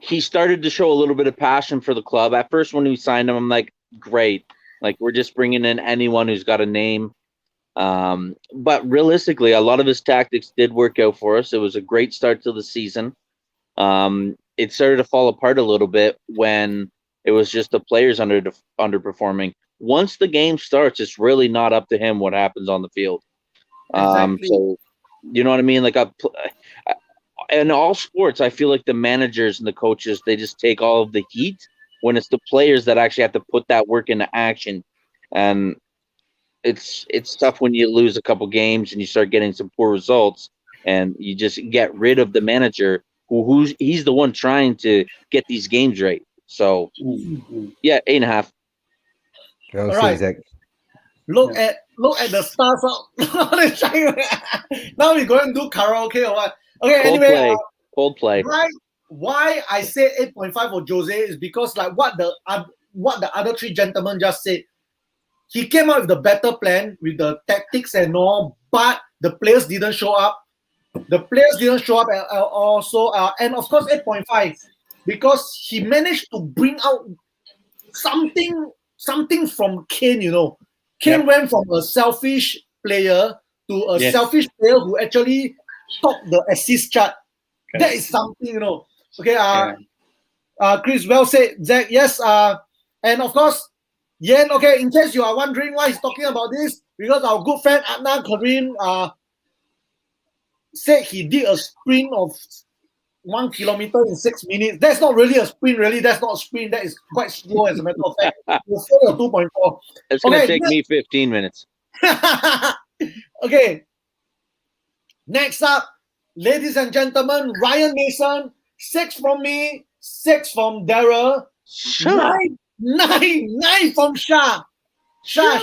Speaker 5: He started to show a little bit of passion for the club. At first, when we signed him, I'm like, great. Like, we're just bringing in anyone who's got a name. But realistically, a lot of his tactics did work out for us. It was a great start to the season. It started to fall apart a little bit when it was just the players underperforming. Once the game starts, it's really not up to him what happens on the field.
Speaker 1: Exactly.
Speaker 5: So, you know what I mean? Like, in all sports, I feel like the managers and the coaches, they just take all of the heat when it's the players that actually have to put that work into action. And it's tough when you lose a couple games and you start getting some poor results and you just get rid of the manager he's the one trying to get these games right. So, yeah, 8.5.
Speaker 3: All
Speaker 1: right.
Speaker 3: Zach.
Speaker 1: Look at the stars. Now we're going to do karaoke or what? Okay, anyway.
Speaker 5: Coldplay.
Speaker 1: Why I say 8.5 for Jose is because like what the other 3 gentlemen just said. He came out with the better plan with the tactics and all, but the players didn't show up. Also, and of course 8.5 because he managed to bring out something from Kane. You know, Kane went from a selfish player to a selfish player who actually topped the assist chart. Okay. That is something, you know. Okay, Chris, well said, Zach. Yes, and of course, Yen. Okay, in case you are wondering why he's talking about this, because our good friend Adnan Karim said he did a sprint of 1 kilometer in 6 minutes. That's not really a sprint, really. That's not a sprint. That is quite slow, as a matter of fact. You'll fail a 2.4.
Speaker 5: It's going to take me 15 minutes.
Speaker 1: Okay. Next up, ladies and gentlemen, Ryan Mason, 6 from me, 6 from Daryl, 9 from Shah. Shah.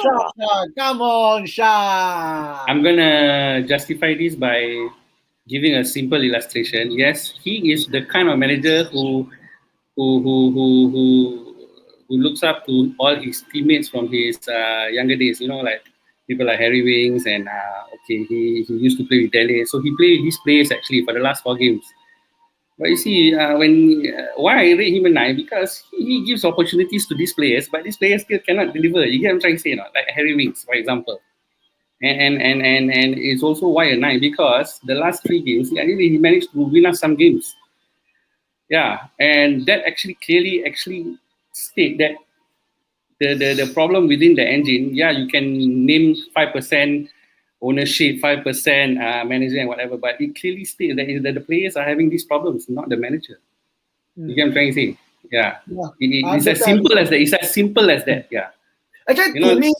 Speaker 1: Come on, Shah.
Speaker 2: I'm gonna justify this by giving a simple illustration. Yes, he is the kind of manager who looks up to all his teammates from his younger days. You know, like people like Harry Winks and he used to play with Dele. So he played with these players actually for the last 4 games. But you see, why I rate him a 9? Because he gives opportunities to these players, but these players still cannot deliver. You get what I'm trying to say, not like Harry Winks, for example. And it's also why a 9, because the last 3 games he managed to win us some games. Yeah, and that actually clearly state that the problem within the engine. Yeah, you can name 5% ownership, 5% manager and whatever, but it clearly states that the players are having these problems, not the manager. You get what I'm trying to say? Yeah. It's as simple as that. It's as simple as that. Yeah.
Speaker 1: Actually,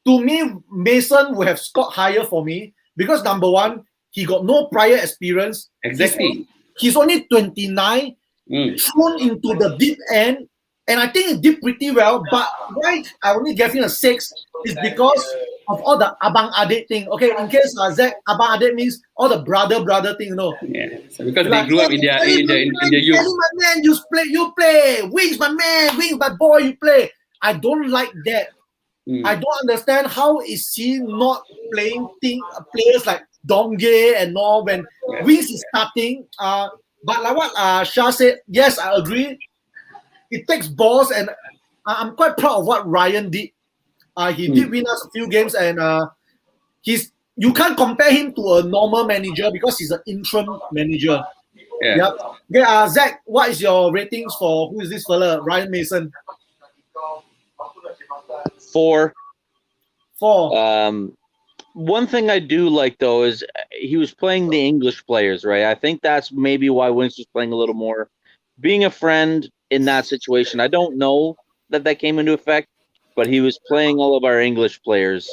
Speaker 1: to me, Mason would have scored higher for me because number one, he got no prior experience.
Speaker 2: Exactly.
Speaker 1: He's only 29, thrown into the deep end, and I think he did pretty well. But why I only gave him a 6 is because of all the abang adik thing. Okay, in case Zach, abang adik means all the brother thing, you know.
Speaker 2: Yeah. So because they grew up in the youth.
Speaker 1: My man, you play. Wings, my man. Wings, my boy, you play. I don't like that. I don't understand how is he not playing players like Donge and all when Wings is starting. But like what Shah said, yes, I agree. It takes balls, and I'm quite proud of what Ryan did. He did win us a few games, and you can't compare him to a normal manager because he's an interim manager.
Speaker 2: Yeah.
Speaker 1: Yep. Okay, Zach, what is your ratings for who is this fella, Ryan Mason?
Speaker 5: 4.
Speaker 1: 4.
Speaker 5: One thing I do like though is he was playing the English players, right? I think that's maybe why Winks was playing a little more. Being a friend in that situation, I don't know that came into effect, but he was playing all of our English players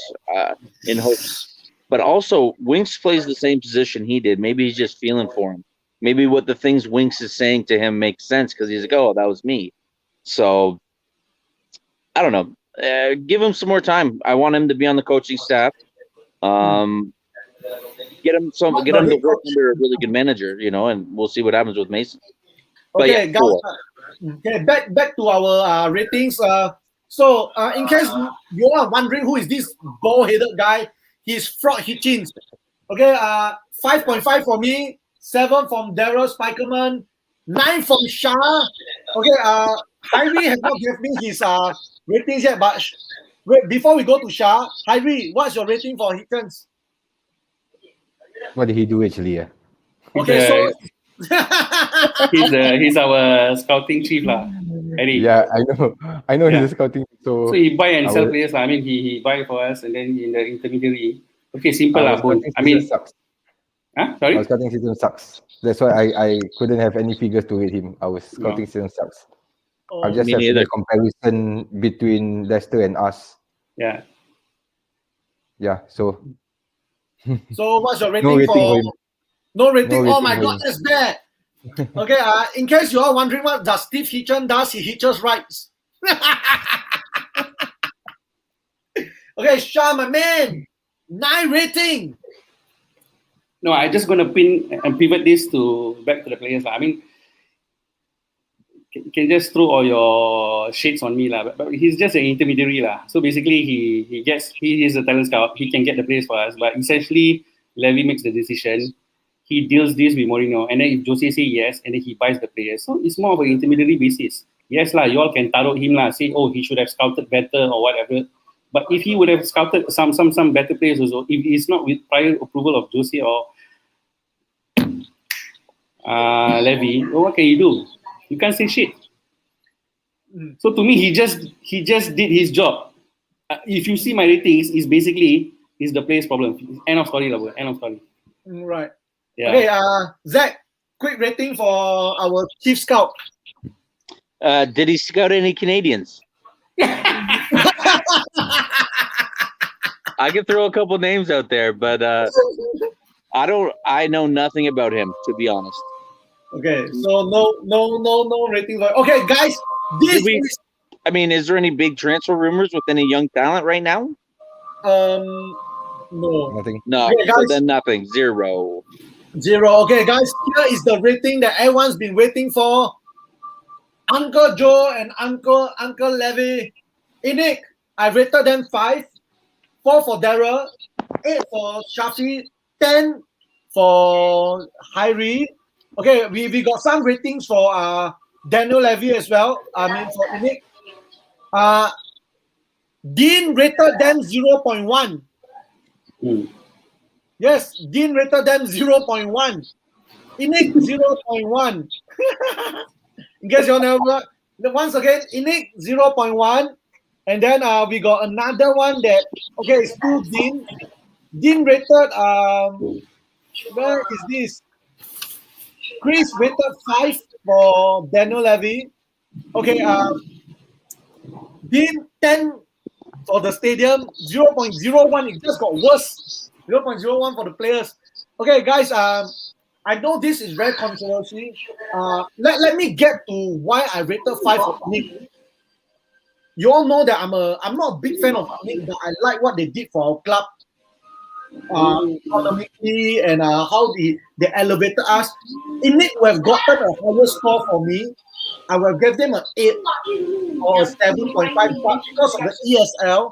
Speaker 5: in hopes. But also, Winks plays the same position he did. Maybe he's just feeling for him. Maybe what the things Winks is saying to him makes sense because he's like, oh, that was me. So, I don't know. Give him some more time. I want him to be on the coaching staff. Get him to work under a really good manager, and we'll see what happens with Mason.
Speaker 1: Okay, guys. Okay, back to our ratings. So in case you are wondering who is this bald-headed guy, he's Frog Hitchins. Okay, 5.5 for me, 7 from Daryl Spikerman, 9 from Shah. Okay, Hyrie has not given me his ratings yet, but wait, before we go to Shah, Hyrie, what's your rating for Hitchins?
Speaker 3: What did he do actually? Yeah.
Speaker 1: Okay, so
Speaker 2: he's our scouting chief lah. Eddie.
Speaker 3: Yeah, I know he's a scouting. So
Speaker 2: he buy and sell players. I mean, he buy for us and then in the intermediary. Okay, simple lah. I mean,
Speaker 3: sucks.
Speaker 2: Sorry.
Speaker 3: Our scouting system sucks. That's why I couldn't have any figures to rate him. Our scouting system sucks. I just have the comparison between Leicester and us.
Speaker 2: Yeah.
Speaker 3: Yeah. So.
Speaker 1: So what's your rating for him? No rating. Oh my God, that's bad. Okay, in case you are wondering what does Steve Hitchen does, he hitches rights. Okay, Shah, my man, 9 rating.
Speaker 2: No, I'm just gonna pivot this back to the players. I mean, can just throw all your shades on me lah. But he's just an intermediary lah. So basically, he is a talent scout. He can get the players for us, but essentially, Levy makes the decision. He deals this with Mourinho, and then if Jose say yes, and then he buys the players. So it's more of an intermediary basis. Yes lah, you all can tarot him lah, say he should have scouted better or whatever. But if he would have scouted some better players also, if it's not with prior approval of Jose or Levy, what can you do? You can't say shit. So to me, he just did his job. If you see my ratings, it's the players' problem. End of story, lah. End of story.
Speaker 1: Right.
Speaker 2: Yeah.
Speaker 1: Okay, Zach, quick rating for our chief scout.
Speaker 5: Did he scout any Canadians? I can throw a couple names out there, but I know nothing about him, to be honest.
Speaker 1: Okay, so no rating for. Okay, guys,
Speaker 5: is there any big transfer rumors with any young talent right now?
Speaker 1: No.
Speaker 3: Nothing.
Speaker 5: No,
Speaker 1: okay, guys,
Speaker 5: so then nothing. 0.
Speaker 1: Okay, guys, here is the rating that everyone's been waiting for. Uncle Joe and Uncle Levy. Inik, I rated them 5. 4 for Daryl, 8 for Shafi, 10 for Hyrie, Okay, we got some ratings for Daniel Levy as well. I mean for Inik. Dean rated them 0.1. Yes, Dean rated them 0.1. Inik 0.1. In case you know, once again, Inik 0.1. And then we got another one that, okay, it's still Dean. Dean rated, where is this? Chris rated 5 for Daniel Levy. Okay, Dean 10 for the stadium, 0.01. It just got worse. 0.01 for the players. Okay, guys, I know this is very controversial. Let me get to why I rated 5 for Nick. You all know that I'm not a big fan of Nick, but I like what they did for our club. Economically and how they elevated us. In it, we have gotten a higher score for me. I will give them an 8 or 7.5, but because of the ESL,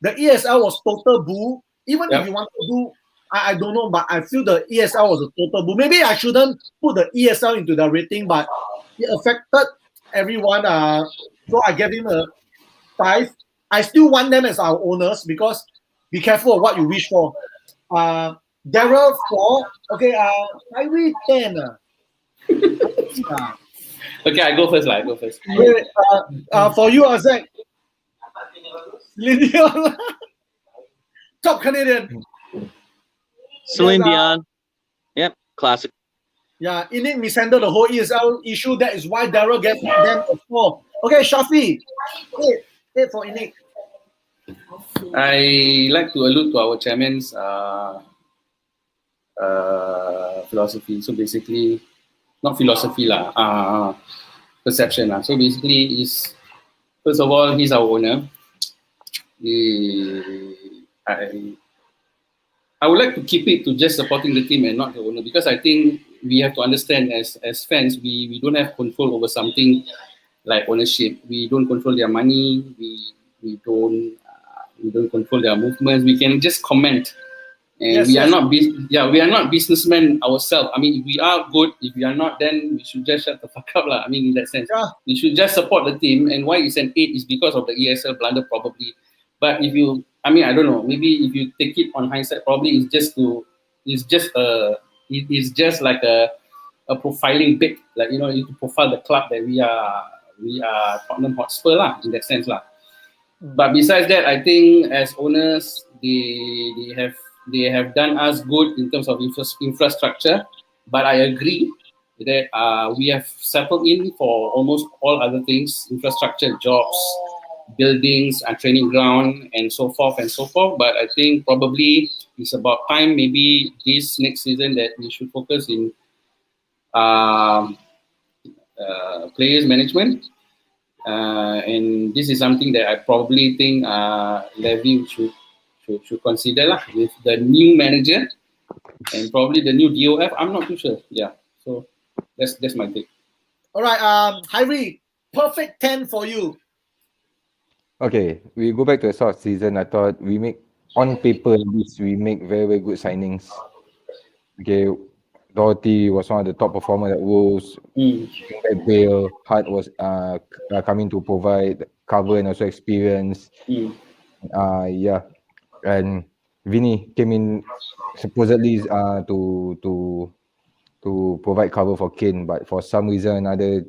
Speaker 1: the ESL was total boo. Even if you want to do, I don't know, but I feel the ESL was a total boo. Maybe I shouldn't put the ESL into the rating, but it affected everyone. So I gave him a 5. I still want them as our owners because be careful of what you wish for. Daryl 4. Okay, Kyrie 10.
Speaker 2: Okay, I go first. I go first.
Speaker 1: Wait, for you, Zach. Lydion. Top Canadian.
Speaker 5: Celine
Speaker 1: Yes,
Speaker 5: Dion. Yep, classic.
Speaker 1: Yeah, Inik mishandled the whole ESL issue. That is why Daryl gave them a 4. Okay, Shafi. 8 for Inik.
Speaker 2: I like to allude to our chairman's philosophy. So basically, not philosophy lah, perception lah. So basically, is first of all, he's our owner. I would like to keep it to just supporting the team and not the owner, because I think we have to understand as fans, we don't have control over something like ownership. We don't control their money. We don't control their movements. We can just comment. And we are not businessmen ourselves. I mean, if we are good, if we are not, then we should just shut the fuck up lah. I mean, in that sense, we should just support the team. And why it's an 8 is because of the ESL blunder probably. But if you, I mean, I don't know. Maybe if you take it on hindsight, probably it's just like a profiling bit, like you to profile the club that we are Tottenham Hotspur lah, in that sense lah. But besides that, I think as owners, they have done us good in terms of infrastructure. But I agree that we have settled in for almost all other things: infrastructure, jobs, buildings, and training ground, and so forth and so forth. But I think probably it's about time, maybe this next season, that we should focus in players management. And this is something that I probably think Levy should consider lah, with the new manager and probably the new DOF. I'm not too sure. Yeah, so that's my take.
Speaker 1: All right, Hyrie, perfect 10 for you.
Speaker 3: Okay, we go back to the start of season. I thought we make, on paper at least, we make very, very good signings. Okay, Doherty was one of the top performers at Wolves. Bale, Hart was coming to provide cover and also experience. Yeah, and Vinny came in supposedly to provide cover for Kane, but for some reason or another,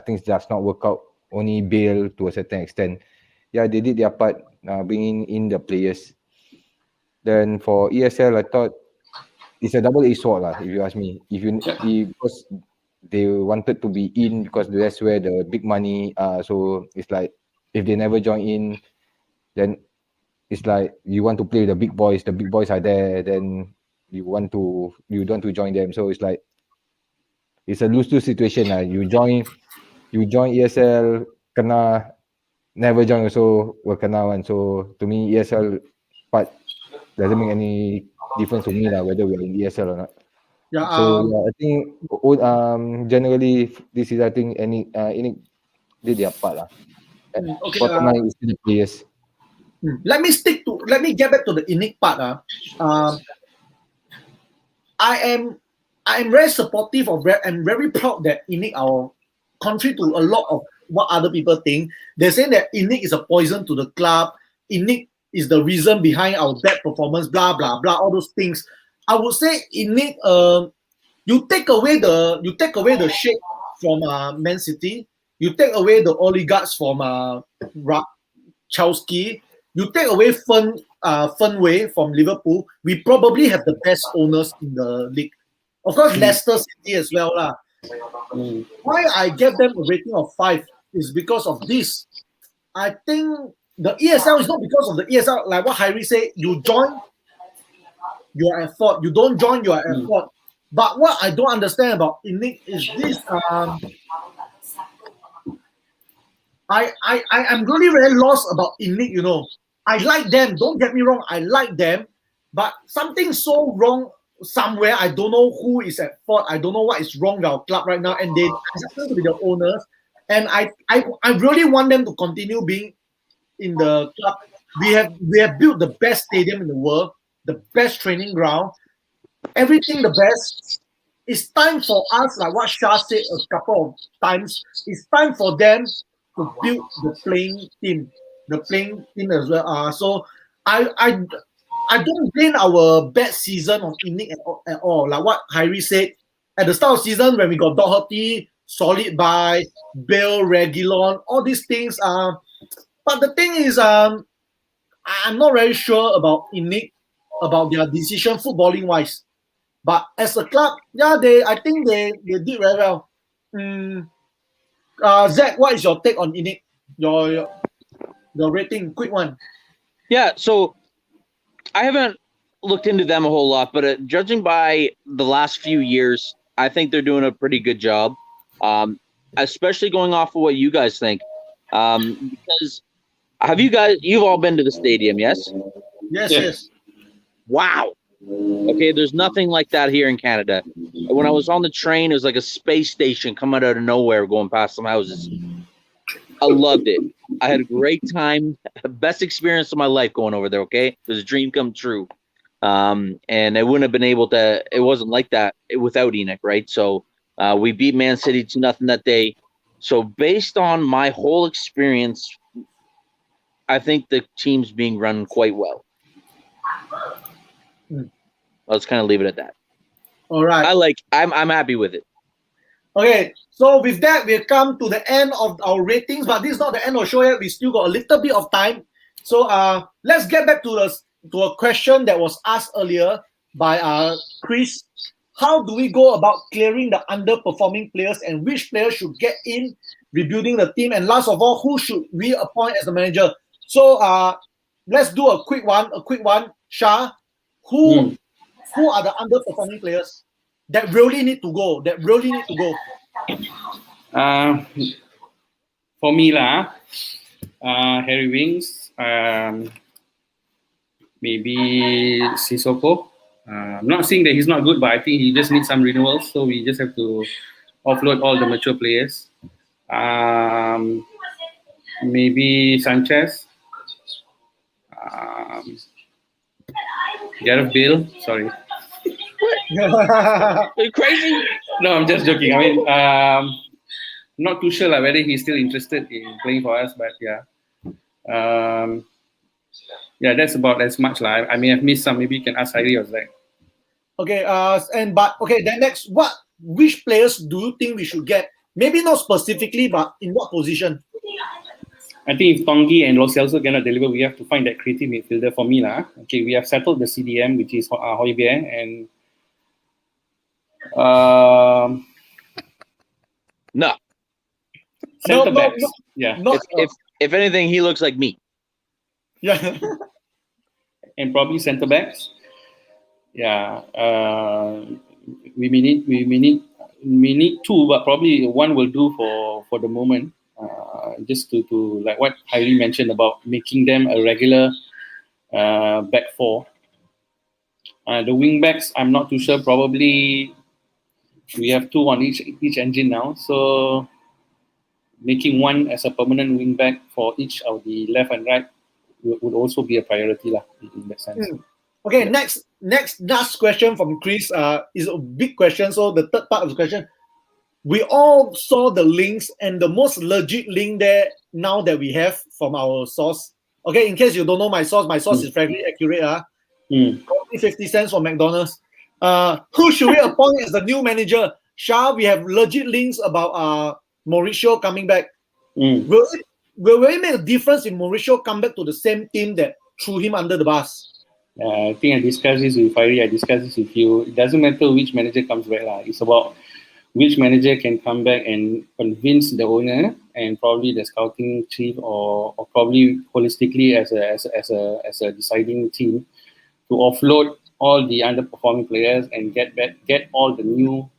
Speaker 3: things does not work out. Only Bale to a certain extent. Yeah, they did their part, bringing in the players. Then for ESL, I thought it's a double-edged sword lah, if you ask me. Because they wanted to be in because that's where the big money. So it's like if they never join in, then it's like you want to play with the big boys. The big boys are there, then you don't want to join them. So it's like it's a lose-lose situation lah. You join ESL, kena, never join also will kena one. So to me, ESL part doesn't make any difference to me lah, whether we're in ESL or not.
Speaker 1: Yeah.
Speaker 3: So I think generally this is, I think, any did their part lah.
Speaker 1: Okay.
Speaker 3: Bottom line is the players.
Speaker 1: Let me get back to the Inik part. I I'm very supportive of. I'm very proud that Inik, our contrary to a lot of what other people think, they're saying that Inik is a poison to the club. Inik is the reason behind our bad performance. Blah blah blah. All those things. I would say Inik. You take away the shake from Man City. You take away the oligarchs from Chelsea. You take away Fenway from Liverpool. We probably have the best owners in the league. Of course, Leicester City as well lah. Why I give them a rating of 5 is because of this. I think the ESL is not because of the ESL. Like what Harry said, you join, you are at fault. You don't join, you are at fault. But what I don't understand about Inik is this. I'm really very lost about Inik, you know. I like them, don't get me wrong, I like them, but something's so wrong somewhere. I don't know who is at fault. I don't know what is wrong with our club right now, and they happen to be the owners. And I really want them to continue being in the club. We have built the best stadium in the world, the best training ground, everything the best. It's time for us, like what Shah said a couple of times, it's time for them to build the playing team as well. So I don't blame our bad season on Inik at all. Like what Harry said, at the start of season when we got Doherty, solid buy, Bale, Reguilon, all these things. But the thing is, I'm not very sure about Inik, about their decision footballing wise. But as a club, yeah, I think they did very well. Zach, what is your take on Inik? Your rating, quick one.
Speaker 5: Yeah, so I haven't looked into them a whole lot, but judging by the last few years, I think they're doing a pretty good job, especially going off of what you guys think. Because you've all been to the stadium, yes?
Speaker 1: Yes.
Speaker 5: Wow. Okay, there's nothing like that here in Canada. When I was on the train, it was like a space station coming out of nowhere going past some houses. I loved it. I had a great time. Best experience of my life going over there, okay? It was a dream come true. And I wouldn't have been able to, it wasn't like that without Inik, right? So we beat Man City 2-0 that day. So based on my whole experience, I think the team's being run quite well. I'll just kind of leave it at that.
Speaker 1: All right.
Speaker 5: I'm happy with it.
Speaker 1: Okay, so with that, we've come to the end of our ratings, but this is not the end of the show yet. We still got a little bit of time. So let's get back to a question that was asked earlier by Chris. How do we go about clearing the underperforming players, and which players should get in rebuilding the team? And last of all, who should we appoint as the manager? So let's do a quick one. Shah, who are the underperforming players that really need to go?
Speaker 2: For me Harry Winks, maybe Sissoko. I'm not saying that he's not good, but I think he just needs some renewals. So we just have to offload all the mature players. Maybe Sanchez. Gareth Bale. Sorry.
Speaker 5: Are you crazy?
Speaker 2: No, I'm just joking. I mean, I'm not too sure whether he's still interested in playing for us, but yeah. Yeah, that's about as much. I may have missed some. Maybe you can ask Heidi or Zach.
Speaker 1: Okay, then next, which players do you think we should get? Maybe not specifically, but in what position?
Speaker 2: I think if Tongi and Lo Celso cannot deliver, we have to find that creative midfielder for me. Okay, we have settled the CDM, which is Højbjerg, and
Speaker 5: no.
Speaker 2: Centre backs. Yeah.
Speaker 5: If anything, he looks like me.
Speaker 1: Yeah.
Speaker 2: And probably centre backs. Yeah. We may need two, but probably one will do for the moment. Just to like what Heidi mentioned about making them a regular back four. The wing backs, I'm not too sure. Probably we have two on each engine now, so making one as a permanent wing back for each of the left and right would also be a priority in that sense.
Speaker 1: Okay, next last question from Chris is a big question. So the third part of the question, we all saw the links and the most legit link there now that we have from our source. Okay, in case you don't know my source is very accurate. 50 cents from McDonald's. Who should we appoint as the new manager? Shah, we have legit links about Mauricio coming back. Will it make a difference if Mauricio come back to the same team that threw him under the bus?
Speaker 2: I think I discussed this with Fiery, I discussed this with you. It doesn't matter which manager comes back. It's about which manager can come back and convince the owner and probably the scouting chief or probably holistically as a deciding team to offload all the underperforming players and get all the new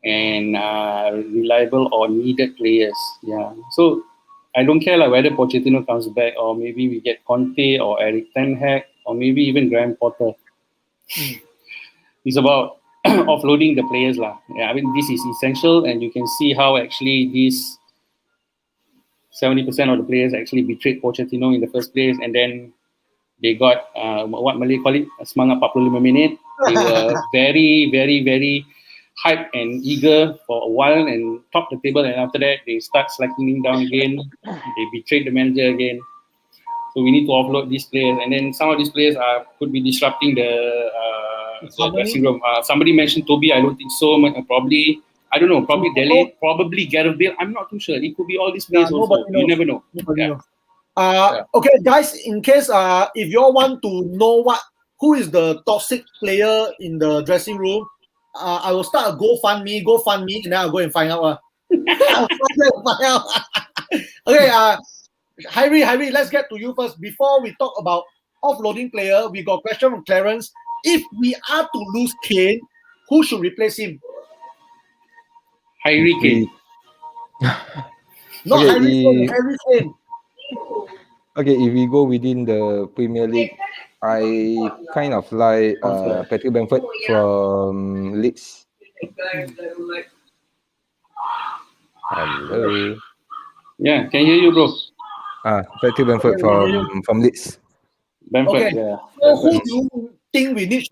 Speaker 2: and reliable or needed players. Yeah. So I don't care whether Pochettino comes back or maybe we get Conte or Eric Ten Hag or maybe even Graham Potter. It's about offloading the players. Yeah, I mean, this is essential, and you can see how actually these 70% of the players actually betrayed Pochettino in the first place, and then they got what Malay call it, semangat 45 minit. They were very, very, very hyped and eager for a while and top the table, and after that they start slackening down again. They betrayed the manager again. So we need to offload these players, and then some of these players could be disrupting the dressing room. Somebody mentioned Toby. I don't think so. Probably, I don't know. Probably Dele. Probably Gareth Bale. I'm not too sure. It could be all these players also. You never know.
Speaker 1: Okay, guys. In case if you all want to know who is the toxic player in the dressing room, I will start a GoFundMe, and then I'll go and find out. Okay. Harry, let's get to you first. Before we talk about offloading player, we got a question from Clarence. If we are to lose Kane, who should replace him?
Speaker 2: Harry Kane.
Speaker 1: Not Harry Kane.
Speaker 3: Okay, if we go within the Premier League, I kind of like Patrick Bamford from Leeds. Hello.
Speaker 2: Yeah, can hear you, bro.
Speaker 3: Patrick Bamford from Leeds.
Speaker 2: Bamford,
Speaker 1: okay.
Speaker 2: yeah.
Speaker 1: So who do you think we need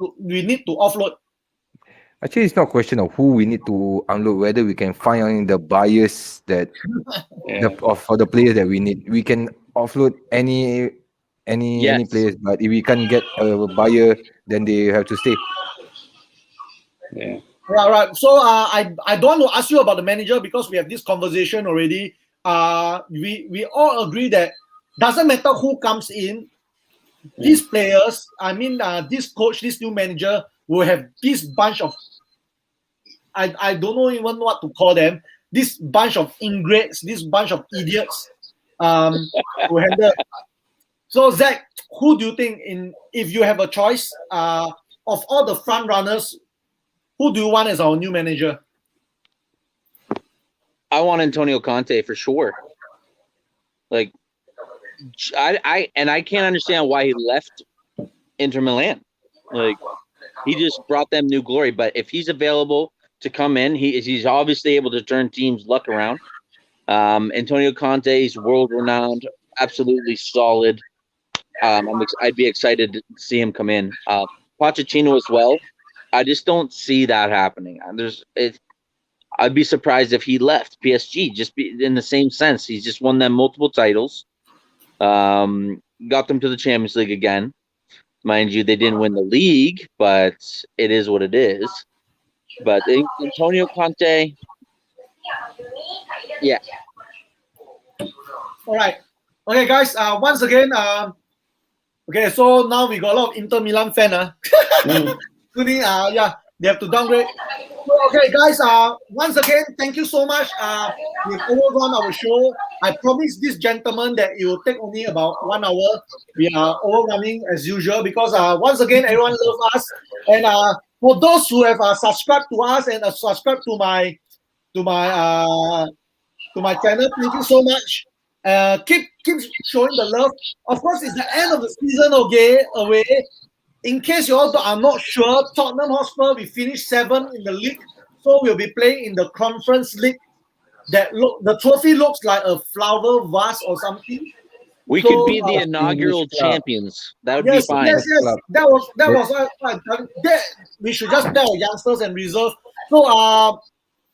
Speaker 1: to offload?
Speaker 3: Actually, it's not a question of who we need to unload, whether we can find the buyers that for the players that we need. We can offload any players, but if we can't get a buyer, then they have to stay.
Speaker 2: Yeah.
Speaker 1: Right. So I don't want to ask you about the manager because we have this conversation already. We all agree that doesn't matter who comes in, these players, I mean, this coach, this new manager will have this bunch of, I don't know even what to call them, this bunch of ingrates, this bunch of idiots to handle. So Zach, who do you think, if you have a choice of all the front runners, who do you want as our new manager?
Speaker 5: I want Antonio Conte for sure. Like, I can't understand why he left Inter Milan. Like, he just brought them new glory. But if he's available to come in, he's obviously able to turn teams' luck around. Antonio Conte is world renowned, absolutely solid. I'd be excited to see him come in. Pochettino as well. I just don't see that happening. I'd be surprised if he left PSG. Just in the same sense, he's just won them multiple titles. Got them to the Champions League again. Mind you, they didn't win the league, but it is what it is. But Antonio Conte, yeah.
Speaker 1: All right. Okay, guys. Once again, okay. So now we got a lot of Inter Milan fan. Including, they have to downgrade. Okay, guys. Once again, thank you so much. We've overrun our show. I promised this gentleman that it will take only about 1 hour. We are overrunning as usual because once again, everyone loves us. And for those who have subscribed to us and subscribed to my channel, thank you so much. Keep showing the love. Of course, it's the end of the season. Okay, away. In case you all are not sure, Tottenham Hotspur, we finished 7th in the league, so we'll be playing in the Conference League. The trophy looks like a flower vase or something.
Speaker 5: We
Speaker 1: So,
Speaker 5: could be the
Speaker 1: uh,
Speaker 5: inaugural
Speaker 3: English club.
Speaker 5: champions. That would be
Speaker 1: yes,
Speaker 5: fine.
Speaker 1: yes, yes.
Speaker 3: Club.
Speaker 1: That was that. We should just tell youngsters and reserve. So,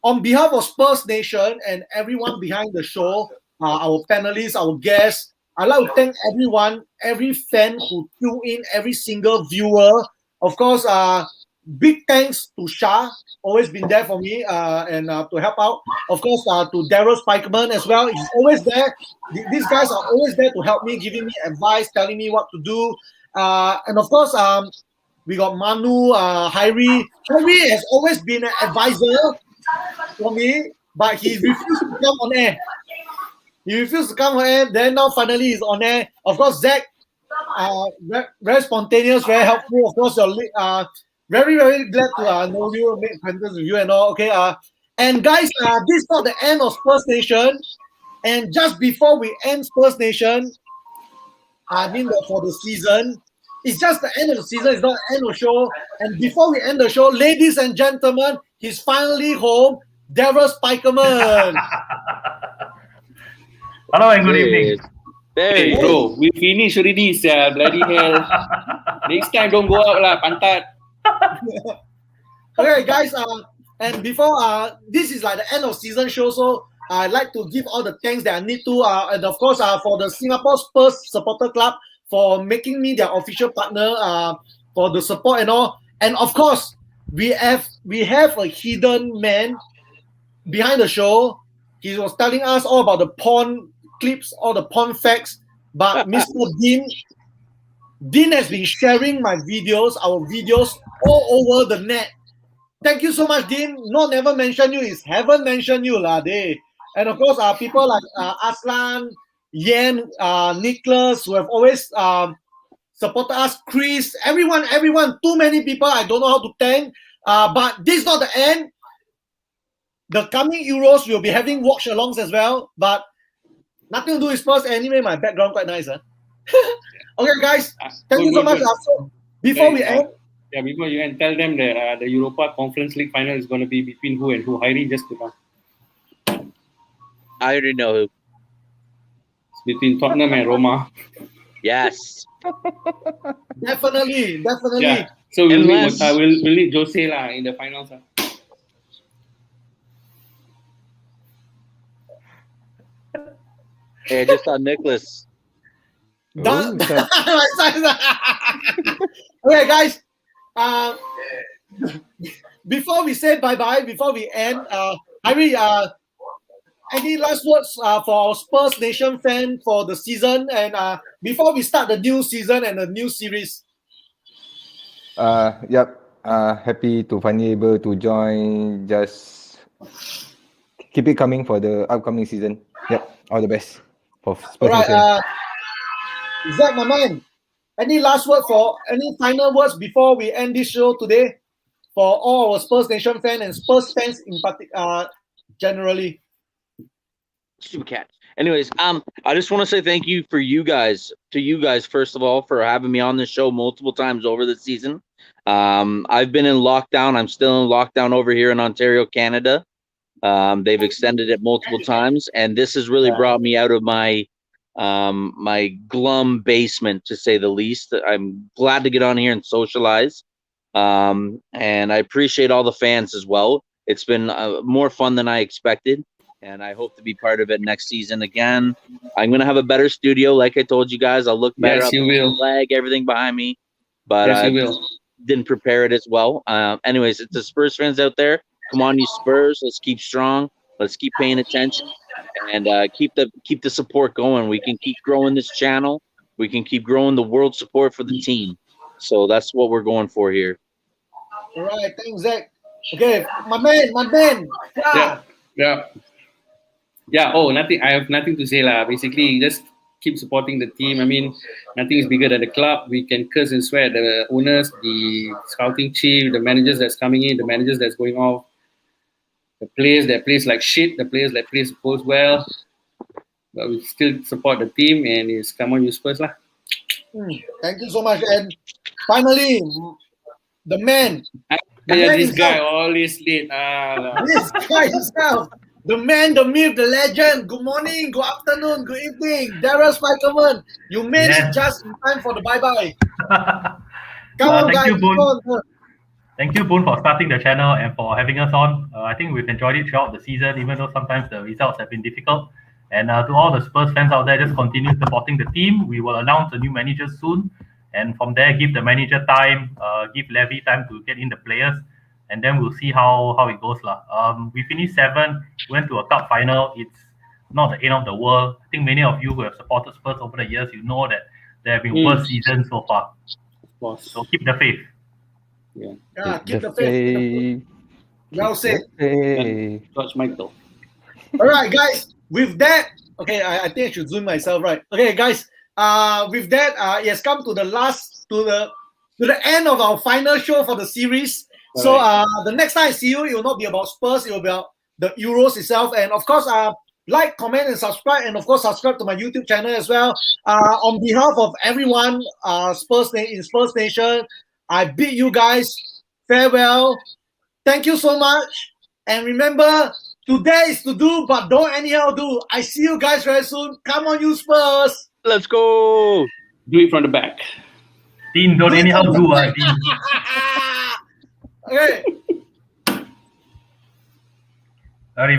Speaker 1: on behalf of Spurs Nation and everyone behind the show, our panelists, our guests, I'd like to thank everyone, every fan who tuned in, every single viewer. Of course, big thanks to Shah, always been there for me and to help out. Of course, to Daryl Spikeman as well. He's always there. These guys are always there to help me, giving me advice, telling me what to do. And of course, we got Manu, Hyrie. Hyrie has always been an advisor for me, but he refused to come on air. He refused to come on air. Then now finally he's on air. Of course, Zach, very spontaneous, very helpful. Of course, you're very, very glad to know you, make acquaintance with you and all. Okay. And guys, this is not the end of Spurs Nation. And just before we end Spurs Nation, I mean for the season, it's just the end of the season. It's not the end of the show. And before we end the show, ladies and gentlemen, he's finally home. Daryl Spikeman.
Speaker 4: Hello and good
Speaker 5: There he
Speaker 4: evening.
Speaker 5: is. There he
Speaker 2: Hey
Speaker 5: is.
Speaker 2: bro, we finish already, bloody hell. Next time don't go out lah, pantat.
Speaker 1: Okay, guys. And before this is like the end of season show, so I'd like to give all the thanks that I need to, and of course, for the Singapore Spurs Supporter Club for making me their official partner, for the support and all. And of course, we have a hidden man behind the show. He was telling us all about the porn clips, all the porn facts. But Mr. Dean has been sharing my videos, our videos, all over the net. Thank you so much, Dean. No, never mention you. It's haven't mentioned you, lah. And of course, people like Aslan, Yen, Nicholas, who have always supported us. Chris, everyone. Too many people. I don't know how to thank. But this is not the end. The coming Euros, we'll be having watch-alongs as well. But nothing to do with Spurs. Anyway, my background quite nice. Okay, guys. Thank you so much. So before we end.
Speaker 2: Yeah, before you end, tell them that the Europa Conference League final is going to be between who and who. Hyrie, just to know.
Speaker 5: I already know who.
Speaker 2: It's between Tottenham and Roma.
Speaker 5: Yes.
Speaker 1: Definitely.
Speaker 2: Yeah. So we'll
Speaker 5: Unless-
Speaker 2: need Jose lah in the finals.
Speaker 5: Hey, I just saw Nicholas.
Speaker 1: Done.
Speaker 3: Oh,
Speaker 1: Okay, guys. Before we say bye-bye, before we end, Hyrie, any last words for our Spurs Nation fan for the season and before we start the new season and the new series?
Speaker 3: Yep. Happy to finally able to join. Just keep it coming for the upcoming season. Yep. All the best for
Speaker 1: All
Speaker 3: Spurs
Speaker 1: right,
Speaker 3: Nation.
Speaker 1: Zach, my man, any last word any final words before we end this show today for all our Spurs Nation fans and Spurs fans in particular, generally?
Speaker 5: Stupid cat. Anyways, I just want to say thank you to you guys, first of all, for having me on the show multiple times over the season. I've been in lockdown. I'm still in lockdown over here in Ontario, Canada. They've extended it multiple times, and this has really brought me out of my my glum basement, to say the least. I'm glad to get on here and socialize. And I appreciate all the fans as well. It's been more fun than I expected, and I hope to be part of it next season again. I'm going to have a better studio. Like I told you guys, I'll look better.
Speaker 2: Yes, you will.
Speaker 5: Flag, everything behind me. But
Speaker 2: Yes, you will.
Speaker 5: didn't prepare it as well. Anyways, it's the Spurs fans out there. Come on, you Spurs. Let's keep strong. Let's keep paying attention and keep the support going. We can keep growing this channel. We can keep growing the world support for the team. So that's what we're going for here.
Speaker 1: All right, thanks, Zach. Okay, my man.
Speaker 2: Yeah. Oh, nothing. I have nothing to say lah. Basically, just keep supporting the team. I mean, nothing is bigger than the club. We can curse and swear at the owners, the scouting chief, the managers that's coming in, the managers that's going off, the players that plays like shit, the players that plays goes well. But we still support the team, and it's come on, you Spurs lah.
Speaker 1: Thank you so much. And finally, the man.
Speaker 2: Yeah, this
Speaker 1: himself.
Speaker 2: guy always late.
Speaker 1: This guy himself. the man, the myth, the legend. Good morning, good afternoon, good evening. Daryl Spikeman, you made it just in time for the bye-bye. Come on,
Speaker 4: Thank
Speaker 1: guys.
Speaker 4: you, Boon.
Speaker 1: Come on.
Speaker 4: Thank you, Boon, for starting the channel and for having us on. I think we've enjoyed it throughout the season, even though sometimes the results have been difficult. And to all the Spurs fans out there, just continue supporting the team. We will announce a new manager soon. And from there, give the manager time, give Levy time to get in the players. And then we'll see how it goes. We finished 7th, went to a cup final. It's not the end of the world. I think many of you who have supported Spurs over the years, you know that there have been worse seasons so far.
Speaker 2: Of course.
Speaker 4: So keep the faith.
Speaker 1: Yeah, keep the faith. Well said.
Speaker 2: George Michael.
Speaker 1: All right, guys. With that, okay, I think I should zoom myself, right? Okay, guys. With that, it has come to the end of our final show for the series.
Speaker 2: All
Speaker 1: So
Speaker 2: right.
Speaker 1: the next time I see you, it will not be about Spurs, it will be about the Euros itself. And of course, like, comment, and subscribe, and of course, subscribe to my YouTube channel as well. On behalf of everyone, in Spurs Nation, I bid you guys farewell. Thank you so much. And remember, today is to do, but don't anyhow do. I see you guys very soon. Come on, you Spurs.
Speaker 5: Let's go.
Speaker 2: Do it from the back.
Speaker 4: Dean, don't anyhow do. Dean.
Speaker 1: Okay.